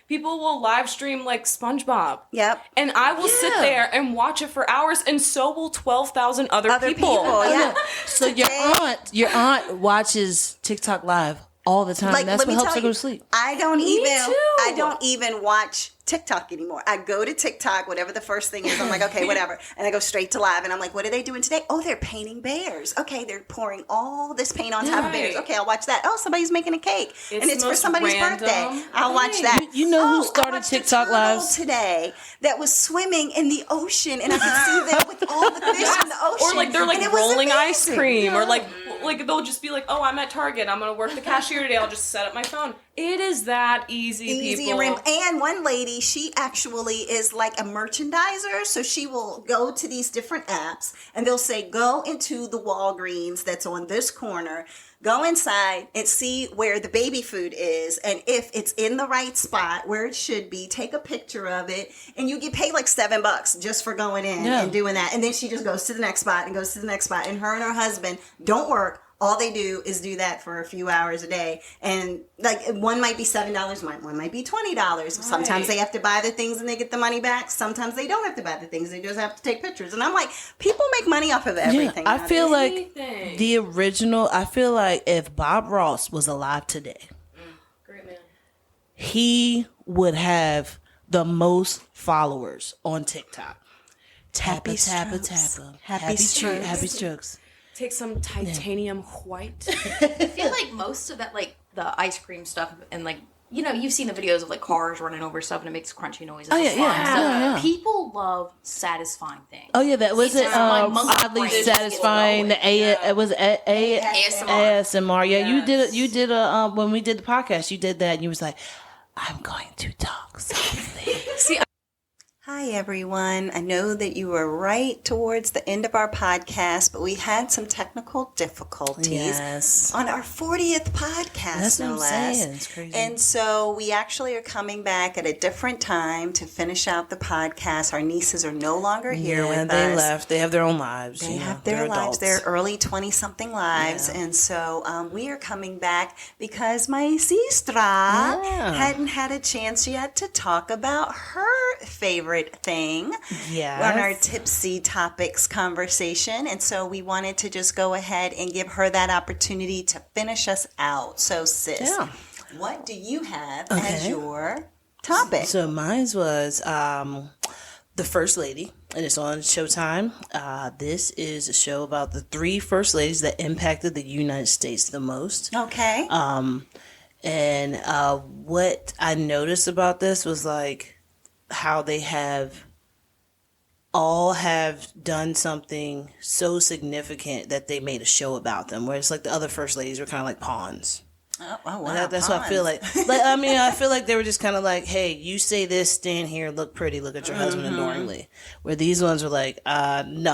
people will live stream like SpongeBob. Yep. And I will sit there and watch it for hours, and so will 12,000 other people. Yeah. So your aunt watches TikTok live all the time. That's what helps her go to sleep. I don't even watch TikTok anymore. I go to TikTok, whatever the first thing is, I'm like, okay, whatever. And I go straight to live and I'm like, what are they doing today? Oh, they're painting bears. Okay, they're pouring all this paint on top of bears. Okay, I'll watch that. Oh, somebody's making a cake. And it's for somebody's birthday. I'll watch that. You know who started TikTok lives today that was swimming in the ocean and I could see them with all the fish in the ocean. Or like they're like rolling ice cream or like they'll just be like, oh, I'm at Target. I'm going to work the cashier today. I'll just set up my phone. It is that easy, people. And one lady, she actually is like a merchandiser. So she will go to these different apps and they'll say, go into the Walgreens that's on this corner. Go inside and see where the baby food is. And if it's in the right spot where it should be, take a picture of it. And you get paid like $7 just for going in and doing that. And then she just goes to the next spot and goes to the next spot. And her husband don't work. All they do is do that for a few hours a day. And like one might be $7, one might be $20. Right. Sometimes they have to buy the things and they get the money back. Sometimes they don't have to buy the things. They just have to take pictures. And I'm like, people make money off of everything. Yeah, I feel like the original, I feel like if Bob Ross was alive today, great man, he would have the most followers on TikTok. Happy strokes. Take some titanium white. I feel like most of that, like the ice cream stuff, and like you've seen the videos of like cars running over stuff and it makes crunchy noises. Oh yeah. People love satisfying things. Oh yeah, that was it. Oddly satisfying. The ASMR. Yeah, you did a when we did the podcast, you did that, and you was like, I'm going to talk softly. See. Hi, everyone. I know that you were right towards the end of our podcast, but we had some technical difficulties on our 40th podcast, That's what I'm saying. It's crazy. And so we actually are coming back at a different time to finish out the podcast. Our nieces are no longer here with us. They left. They have their own lives. They have their lives. They're early 20-something lives. Yeah. And so we are coming back because my Sestra hadn't had a chance yet to talk about her favorite thing on our Tipsy Topics conversation. And so we wanted to just go ahead and give her that opportunity to finish us out. So sis, what do you have as your topic? So mine was The First Lady, and it's on Showtime. This is a show about the 3 first ladies that impacted the United States the most. Okay. And what I noticed about this was like how they all have done something so significant that they made a show about them, where it's like the other first ladies were kind of like pawns. Oh wow. That's what I feel like. I mean, I feel like they were just kind of like, hey, you say this, stand here, look pretty, look at your husband adoringly. Where these ones were like, no,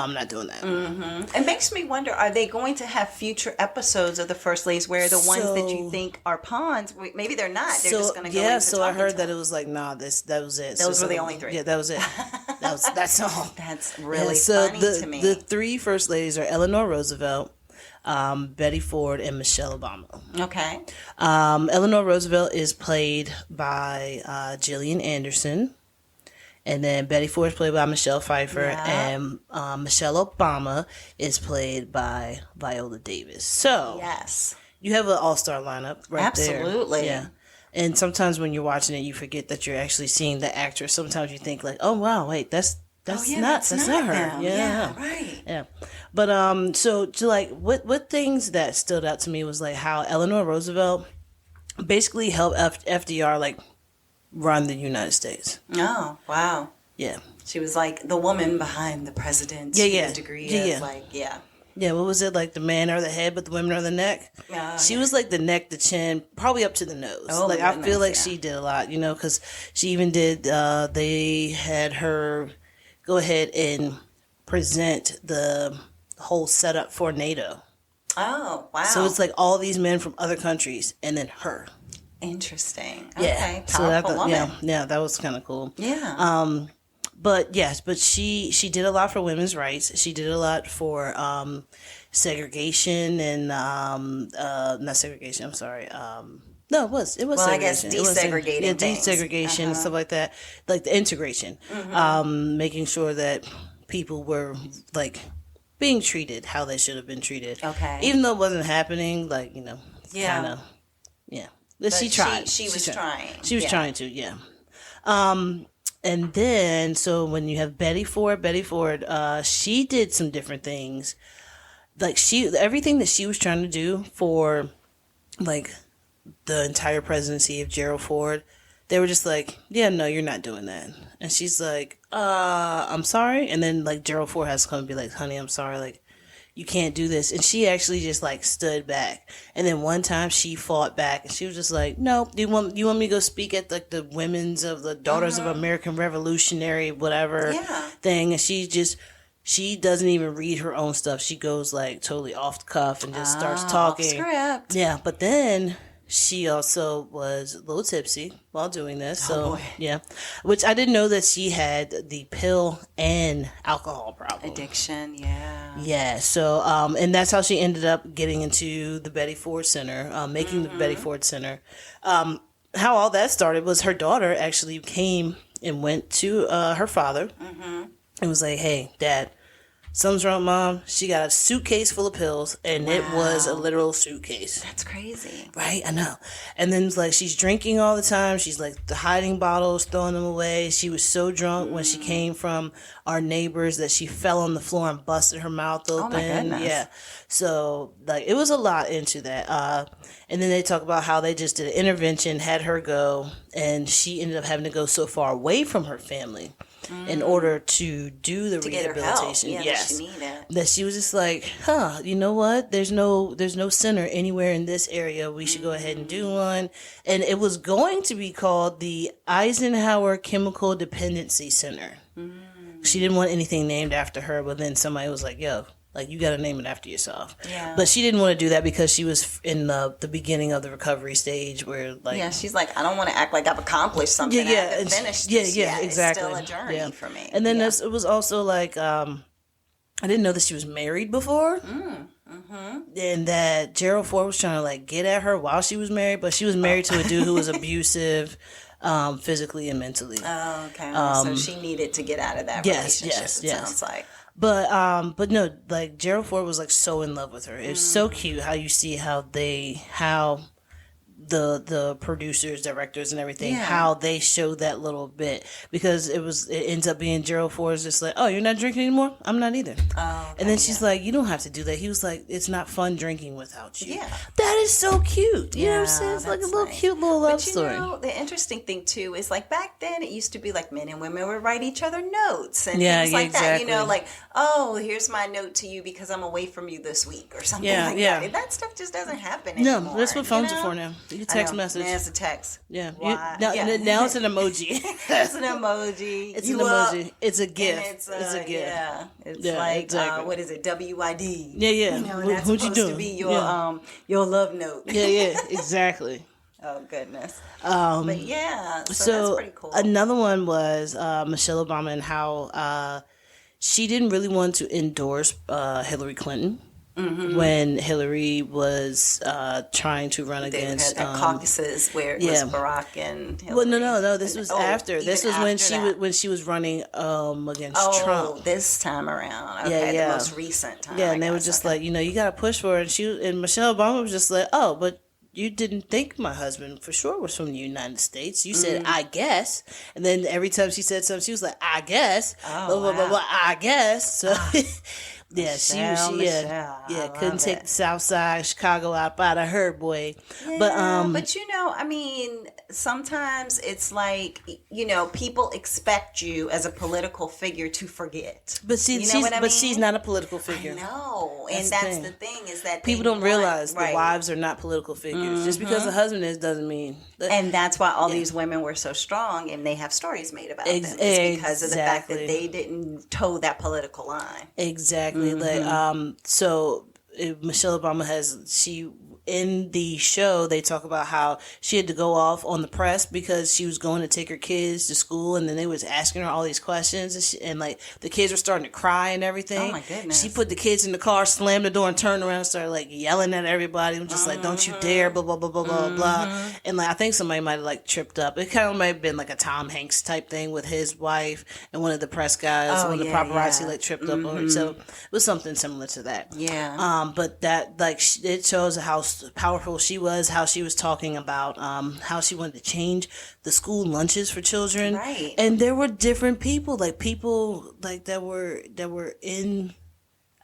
I'm not doing that. Mm-hmm. It makes me wonder, are they going to have future episodes of the First Ladies where the ones that you think are pawns, maybe they're not. They're just going to go into so I heard that it was like, nah, that was it. Those were the only 3. Yeah, that was it. That's all. That's really funny to me. The 3 first ladies are Eleanor Roosevelt, Betty Ford, and Michelle Obama. Okay. Eleanor Roosevelt is played by Gillian Anderson. And then Betty Ford is played by Michelle Pfeiffer. Yeah. And Michelle Obama is played by Viola Davis. So, you have an all-star lineup right there. Absolutely. Yeah. And sometimes when you're watching it, you forget that you're actually seeing the actress. Sometimes you think like, oh, wow, wait, that's not her. Them. Yeah, right. Yeah, but so to like what things that stood out to me was like how Eleanor Roosevelt basically helped FDR like run the United States. Oh wow. Yeah, she was like the woman behind the president. Yeah. Degree yeah. Of like Yeah, what was it? Like the men are the head, but the women are the neck? She was like the neck, the chin, probably up to the nose. Oh, like I feel like she did a lot, because she even did, they had her go ahead and present the whole setup for NATO. Oh, wow. So it's like all these men from other countries and then her. Interesting. Yeah. Okay, powerful woman. Yeah, that was kind of cool. Yeah. But yes, but she did a lot for women's rights. She did a lot for segregation and not segregation. I'm sorry. No, it was well, segregation. I guess desegregating things. Desegregation and stuff like that, like the integration, making sure that people were like being treated how they should have been treated. Okay, even though it wasn't happening, like kind of, yeah. But she tried. She was trying. She was trying to, yeah. And then, so when you have Betty Ford, she did some different things. Like everything that she was trying to do for, like, the entire presidency of Gerald Ford, they were just like, yeah, no, you're not doing that. And she's like, I'm sorry. And then, like, Gerald Ford has to come and be like, honey, I'm sorry. Like, you can't do this. And she actually just, like, stood back. And then one time she fought back and she was just like, no, you want me to go speak at, like, the women's of the Daughters of American Revolutionary whatever thing. And she doesn't even read her own stuff. She goes, like, totally off the cuff and just starts talking. Off script. Yeah, but then she also was a little tipsy while doing this. So, yeah. Which I didn't know that she had the pill and alcohol problem. Addiction, yeah. Yeah, so, and that's how she ended up getting into the Betty Ford Center, making the Betty Ford Center. How all that started was her daughter actually came and went to her father and was like, hey, Dad, something's wrong, Mom. She got a suitcase full of pills, and it was a literal suitcase. That's crazy. Right? I know. And then it's like she's drinking all the time. She's like hiding bottles, throwing them away. She was so drunk when she came from our neighbors that she fell on the floor and busted her mouth open. Oh, my goodness. Yeah. So, like, it was a lot into that. And then they talk about how they just did an intervention, had her go, and she ended up having to go so far away from her family in order to do the rehabilitation. Get her help. Yes. That she needed. That she was just like, you know what? There's no center anywhere in this area. We should go ahead and do one. And it was going to be called the Eisenhower Chemical Dependency Center. She didn't want anything named after her, but then somebody was like, yo, like, you got to name it after yourself. Yeah. But she didn't want to do that because she was in the beginning of the recovery stage where, like... Yeah, she's like, I don't want to act like I've accomplished something. I haven't finished this yet. Exactly. It's still a journey for me. And then it was also, like, I didn't know that she was married before. And that Gerald Ford was trying to, like, get at her while she was married, but she was married to a dude who was abusive physically and mentally. Oh, okay. So she needed to get out of that relationship, it sounds like. But no, like, Gerald Ford was, like, so in love with her. It was so cute how you see how the producers, directors, and everything, how they show that little bit, because it ends up being Gerald Ford's just like, oh, you're not drinking anymore? I'm not either. Oh, okay, and then she's like, you don't have to do that. He was like, it's not fun drinking without you. Yeah, that is so cute. You know what I'm saying? It's like a little cute little love story. You know, the interesting thing too is, like, back then it used to be like men and women would write each other notes and things like that. You know, like, oh, here's my note to you because I'm away from you this week or something like that. And that stuff just doesn't happen anymore. No, that's what phones are for now. You text message. Man, it's a text. Yeah. Now it's an emoji. It's an emoji. It's an emoji. It's a GIF. It's a GIF. Yeah. It's like what is it? WID. Yeah. You know, and that's supposed to be your love note. Yeah. Exactly. Oh goodness. But yeah. So that's pretty cool. Another one was Michelle Obama and how she didn't really want to endorse Hillary Clinton. When Hillary was trying to run against caucuses where it was Barack and Hillary. Well, no. This was after. This was when she was running against Trump. This time around. Okay, the most recent time. Yeah, and they were just like, you got to push for it. And Michelle Obama was just like, oh, but you didn't think my husband for sure was from the United States. You said, I guess. And then every time she said something, she was like, I guess. Blah, blah, blah, blah, I guess. So... Yeah, Michelle, couldn't take the South Side, Chicago out of her, boy. Yeah, but I mean, sometimes it's like, people expect you as a political figure to forget. But she's not a political figure. I know, and that's the thing is that people don't realize the wives are not political figures. Just because the husband is doesn't mean. And that's why all these women were so strong, and they have stories made about them. It's because of the fact that they didn't toe that political line. Exactly. Like, so Michelle Obama in the show, they talk about how she had to go off on the press because she was going to take her kids to school, and then they was asking her all these questions, and like the kids were starting to cry and everything. Oh my goodness! She put the kids in the car, slammed the door, and turned around and started like yelling at everybody. I'm just like, "Don't you dare!" Blah blah blah blah blah blah. And like I think somebody might have like tripped up. It kind of might have been like a Tom Hanks type thing with his wife and one of the press guys. One of the paparazzi like tripped up on her. So it was something similar to that. Yeah. But that like it shows how powerful she was, how she was talking about how she wanted to change the school lunches for children. Right. And there were different people like that were in,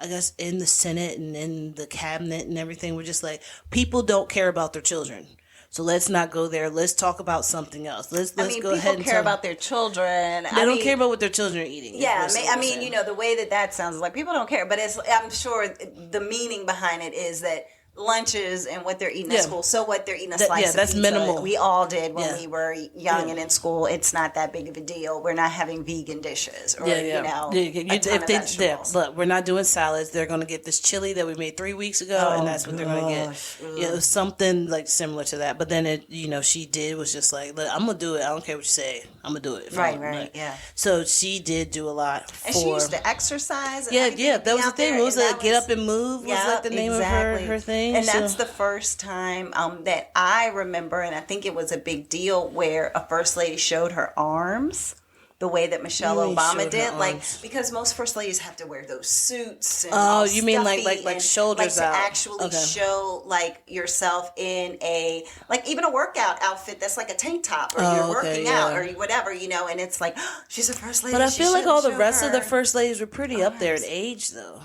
I guess, in the Senate and in the cabinet and everything. Were just like, people don't care about their children. So let's not go there. Let's talk about something else. Let's go ahead and people care about their children. They don't care about what their children are eating. Yeah, I mean, you know, the way that sounds like people don't care, but I'm sure the meaning behind it is that lunches and what they're eating at school. So what they're eating a slice of that's pizza. minimal. We all did when we were young and in school. It's not that big of a deal. We're not having vegan dishes or you know, a ton of vegetables. But we're not doing salads. They're going to get this chili that we made 3 weeks ago, and that's what they're going to get. Yeah, it was something like similar to that. But then it, you know, she was just like, look, I'm gonna do it. I don't care what you say. I'm gonna do it. Right. So she did do a lot. And she used to exercise. And that was the thing. It was like get up and move. Was like the name of her thing. And that's the first time that I remember, and I think it was a big deal, where a first lady showed her arms the way that Michelle Obama did, like, because most first ladies have to wear those suits. And you mean like shoulders like out? To actually show like yourself in a even a workout outfit that's like a tank top, or you're working out, or whatever, you know. And it's like, she's a first lady. But I feel like all the rest of the first ladies were pretty up there in age, though.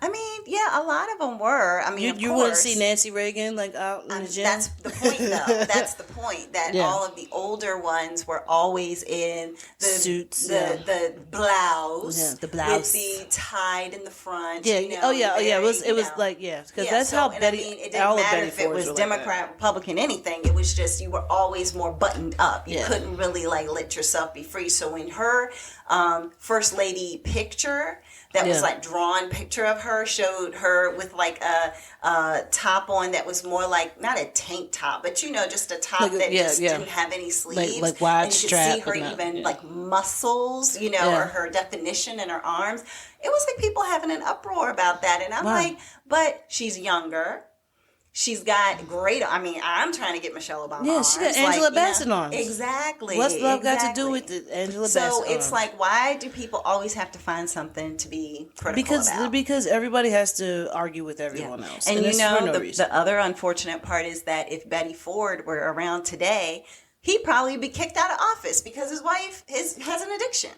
I mean, yeah, a lot of them were. I mean, you wouldn't see Nancy Reagan like out in the gym. That's the point, though. That's the point, that all of the older ones were always in the suits, the blouse, the blouse with the tied in the front. Yeah. You know, It was like because that's how Betty. It didn't matter if it was Democrat, Republican, anything. It was just you were always more buttoned up. You couldn't really like let yourself be free. So in her first lady picture, that was like drawn picture of her, showed her with like a top on that was more like not a tank top, but you know, just a top that just didn't have any sleeves, like wide and you strap. could see her even like muscles, you know, or her definition in her arms. It was like people having an uproar about that, and I'm like, but she's younger. She's got great. I mean, I'm trying to get Michelle Obama. Yeah, she got Angela Bassett arms. Exactly. What's love got to do with it, Angela Bassett? So it's like, why do people always have to find something to be critical about? Because everybody has to argue with everyone else, and you know, the other unfortunate part is that if Betty Ford were around today, he'd probably be kicked out of office because his wife has an addiction.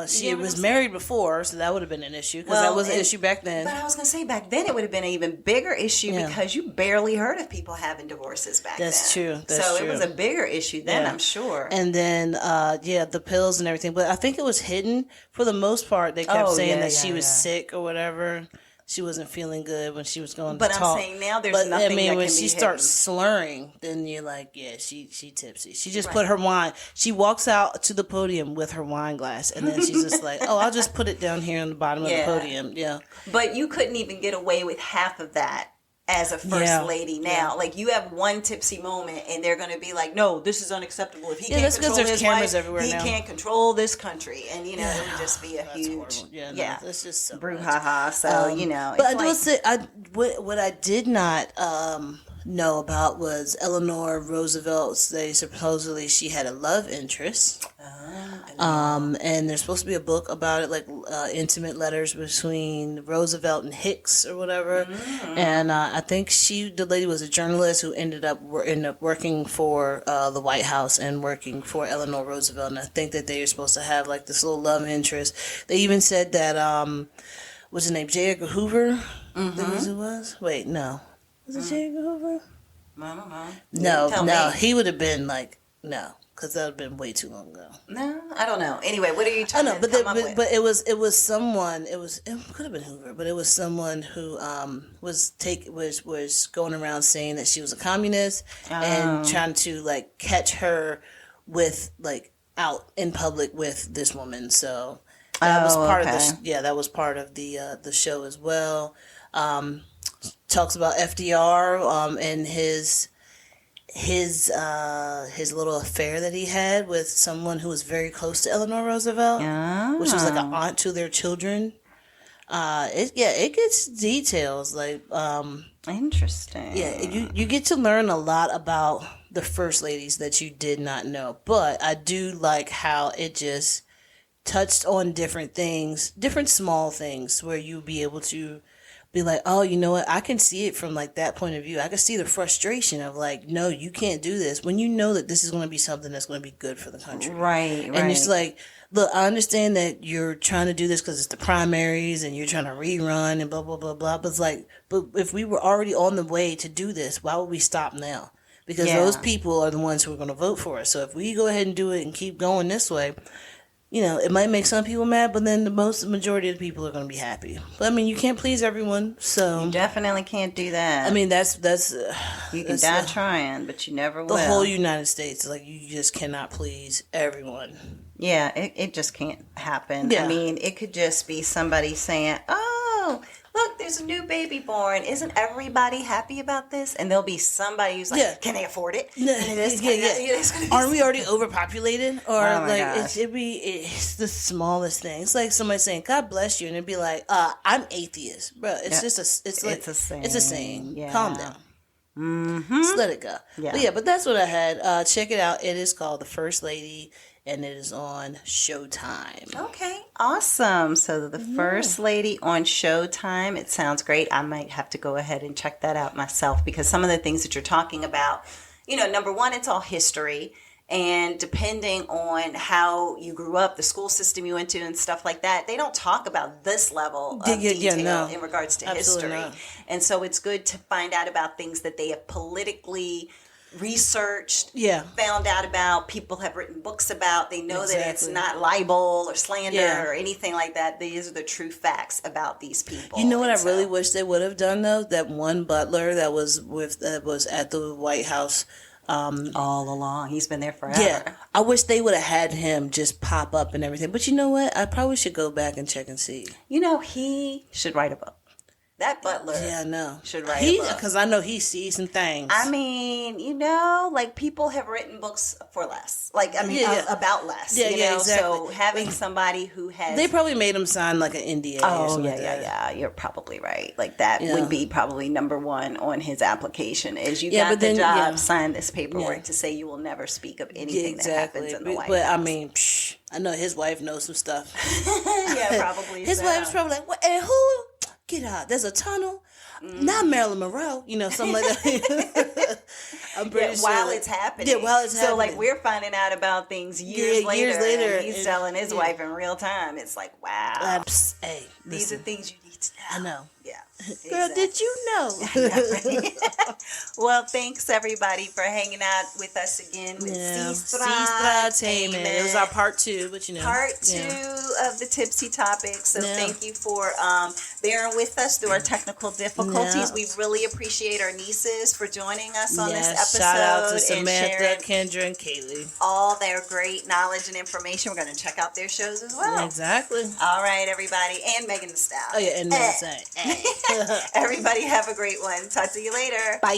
She was married before, so that would have been an issue because that was an issue back then. But I was going to say back then it would have been an even bigger issue because you barely heard of people having divorces back then. That's true. It was a bigger issue then, I'm sure. And then, the pills and everything. But I think it was hidden for the most part. They kept saying that she was sick or whatever. She wasn't feeling good when she was going to talk. But I'm saying now there's nothing that can be hidden. When she starts slurring, then you're like, she tipsy. She just put her wine. She walks out to the podium with her wine glass, and then she's just like, I'll just put it down here on the bottom of the podium. Yeah. But you couldn't even get away with half of that as a first lady now. Like, you have one tipsy moment and they're going to be like, no, this is unacceptable. If he can't control his wife, he can't control this country. And, you know, it would just be a huge, that's just so brouhaha. So, you know. But I will say, what I did not know about was Eleanor Roosevelt. Supposedly she had a love interest. And there's supposed to be a book about it, like intimate letters between Roosevelt and Hicks or whatever. And I think the lady was a journalist who ended up working for the White House and working for Eleanor Roosevelt. And I think that they were supposed to have like this little love interest. They even said that what's his name, J. Edgar Hoover? I think it was. Wait, no. Was it J. Edgar Hoover? I don't know. No, he would have been like, no. Because that would have been way too long ago. No, I don't know. Anyway, what are you trying to come up with? But it was someone. It could have been Hoover, but it was someone who was going around saying that she was a communist and trying to like catch her with like out in public with this woman. So that was part of that was part of the show as well. talks about FDR and his little affair that he had with someone who was very close to Eleanor Roosevelt, which was like an aunt to their children. It gets details like interesting. Yeah, you get to learn a lot about the first ladies that you did not know. But I do like how it just touched on different things, different small things where you'll be able to be like, oh, you know what? I can see it from like that point of view. I can see the frustration of like, no, you can't do this when you know that this is going to be something that's going to be good for the country. Right. And it's like, look, I understand that you're trying to do this because it's the primaries and you're trying to rerun and blah, blah, blah, blah. But it's like, but if we were already on the way to do this, why would we stop now? Because those people are the ones who are going to vote for us. So if we go ahead and do it and keep going this way, you know, it might make some people mad, but then the majority of the people are going to be happy. But I mean, you can't please everyone, so you definitely can't do that. I mean, that's you can die trying, but you never will. The whole United States, like you just cannot please everyone. Yeah, it just can't happen. Yeah. I mean, it could just be somebody saying, "Oh, look, there's a new baby born. Isn't everybody happy about this?" And there'll be somebody who's like, "Can they afford it?" Aren't we already overpopulated? Or gosh. It's the smallest thing. It's like somebody saying, "God bless you," and it'd be like, "I'm atheist, bro." It's just it's a saying. Yeah. Calm down. Mm-hmm. Just let it go. Yeah. But that's what I had. Check it out. It is called The First Lady, and it is on Showtime. Okay, awesome. So the First Lady on Showtime. It sounds great. I might have to go ahead and check that out myself because some of the things that you're talking about, you know, number one, it's all history. And depending on how you grew up, the school system you went to and stuff like that, they don't talk about this level of detail in regards to history. Not. And so it's good to find out about things that they have politically researched, found out about, people have written books about. They know that it's not libel or slander or anything like that. These are the true facts about these people. You know what I really wish they would have done though? That one butler that was at the White House all along. He's been there forever. Yeah. I wish they would have had him just pop up and everything. But you know what? I probably should go back and check and see. You know, he should write a book. That butler should write a book. Because I know he sees some things. I mean, you know, like people have written books for less. Like, I mean, about less. Yeah, you know? exactly. So having somebody who has... They probably made him sign like an NDA or something like that. Yeah. You're probably right. Like that would be probably number one on his application is you got the job, sign this paperwork to say you will never speak of anything that happens in the White House. But I mean, I know his wife knows some stuff. Probably his wife's probably like, what? And who... Get out. There's a tunnel. Not Marilyn Monroe. You know, something like that. I'm pretty sure. While it's happening. Yeah, while it's happening. So, like, we're finding out about things years later. And he's telling his wife in real time. It's like, wow. Hey, these are things you need to know. I know. Yeah. Girl, did you know? Well, thanks everybody for hanging out with us again with Sestra-Tainment. It was our part 2, but you know. Part 2 of the Tipsy Topics. So thank you for bearing with us through our technical difficulties. We really appreciate our nieces for joining us on this episode. Shout out to Samantha, Kendra, and Kaylee. All their great knowledge and information. We're going to check out their shows as well. Exactly. All right, everybody. And Megan Thee Stallion. Oh, yeah, and Megan. Everybody have a great one. Talk to you later. Bye.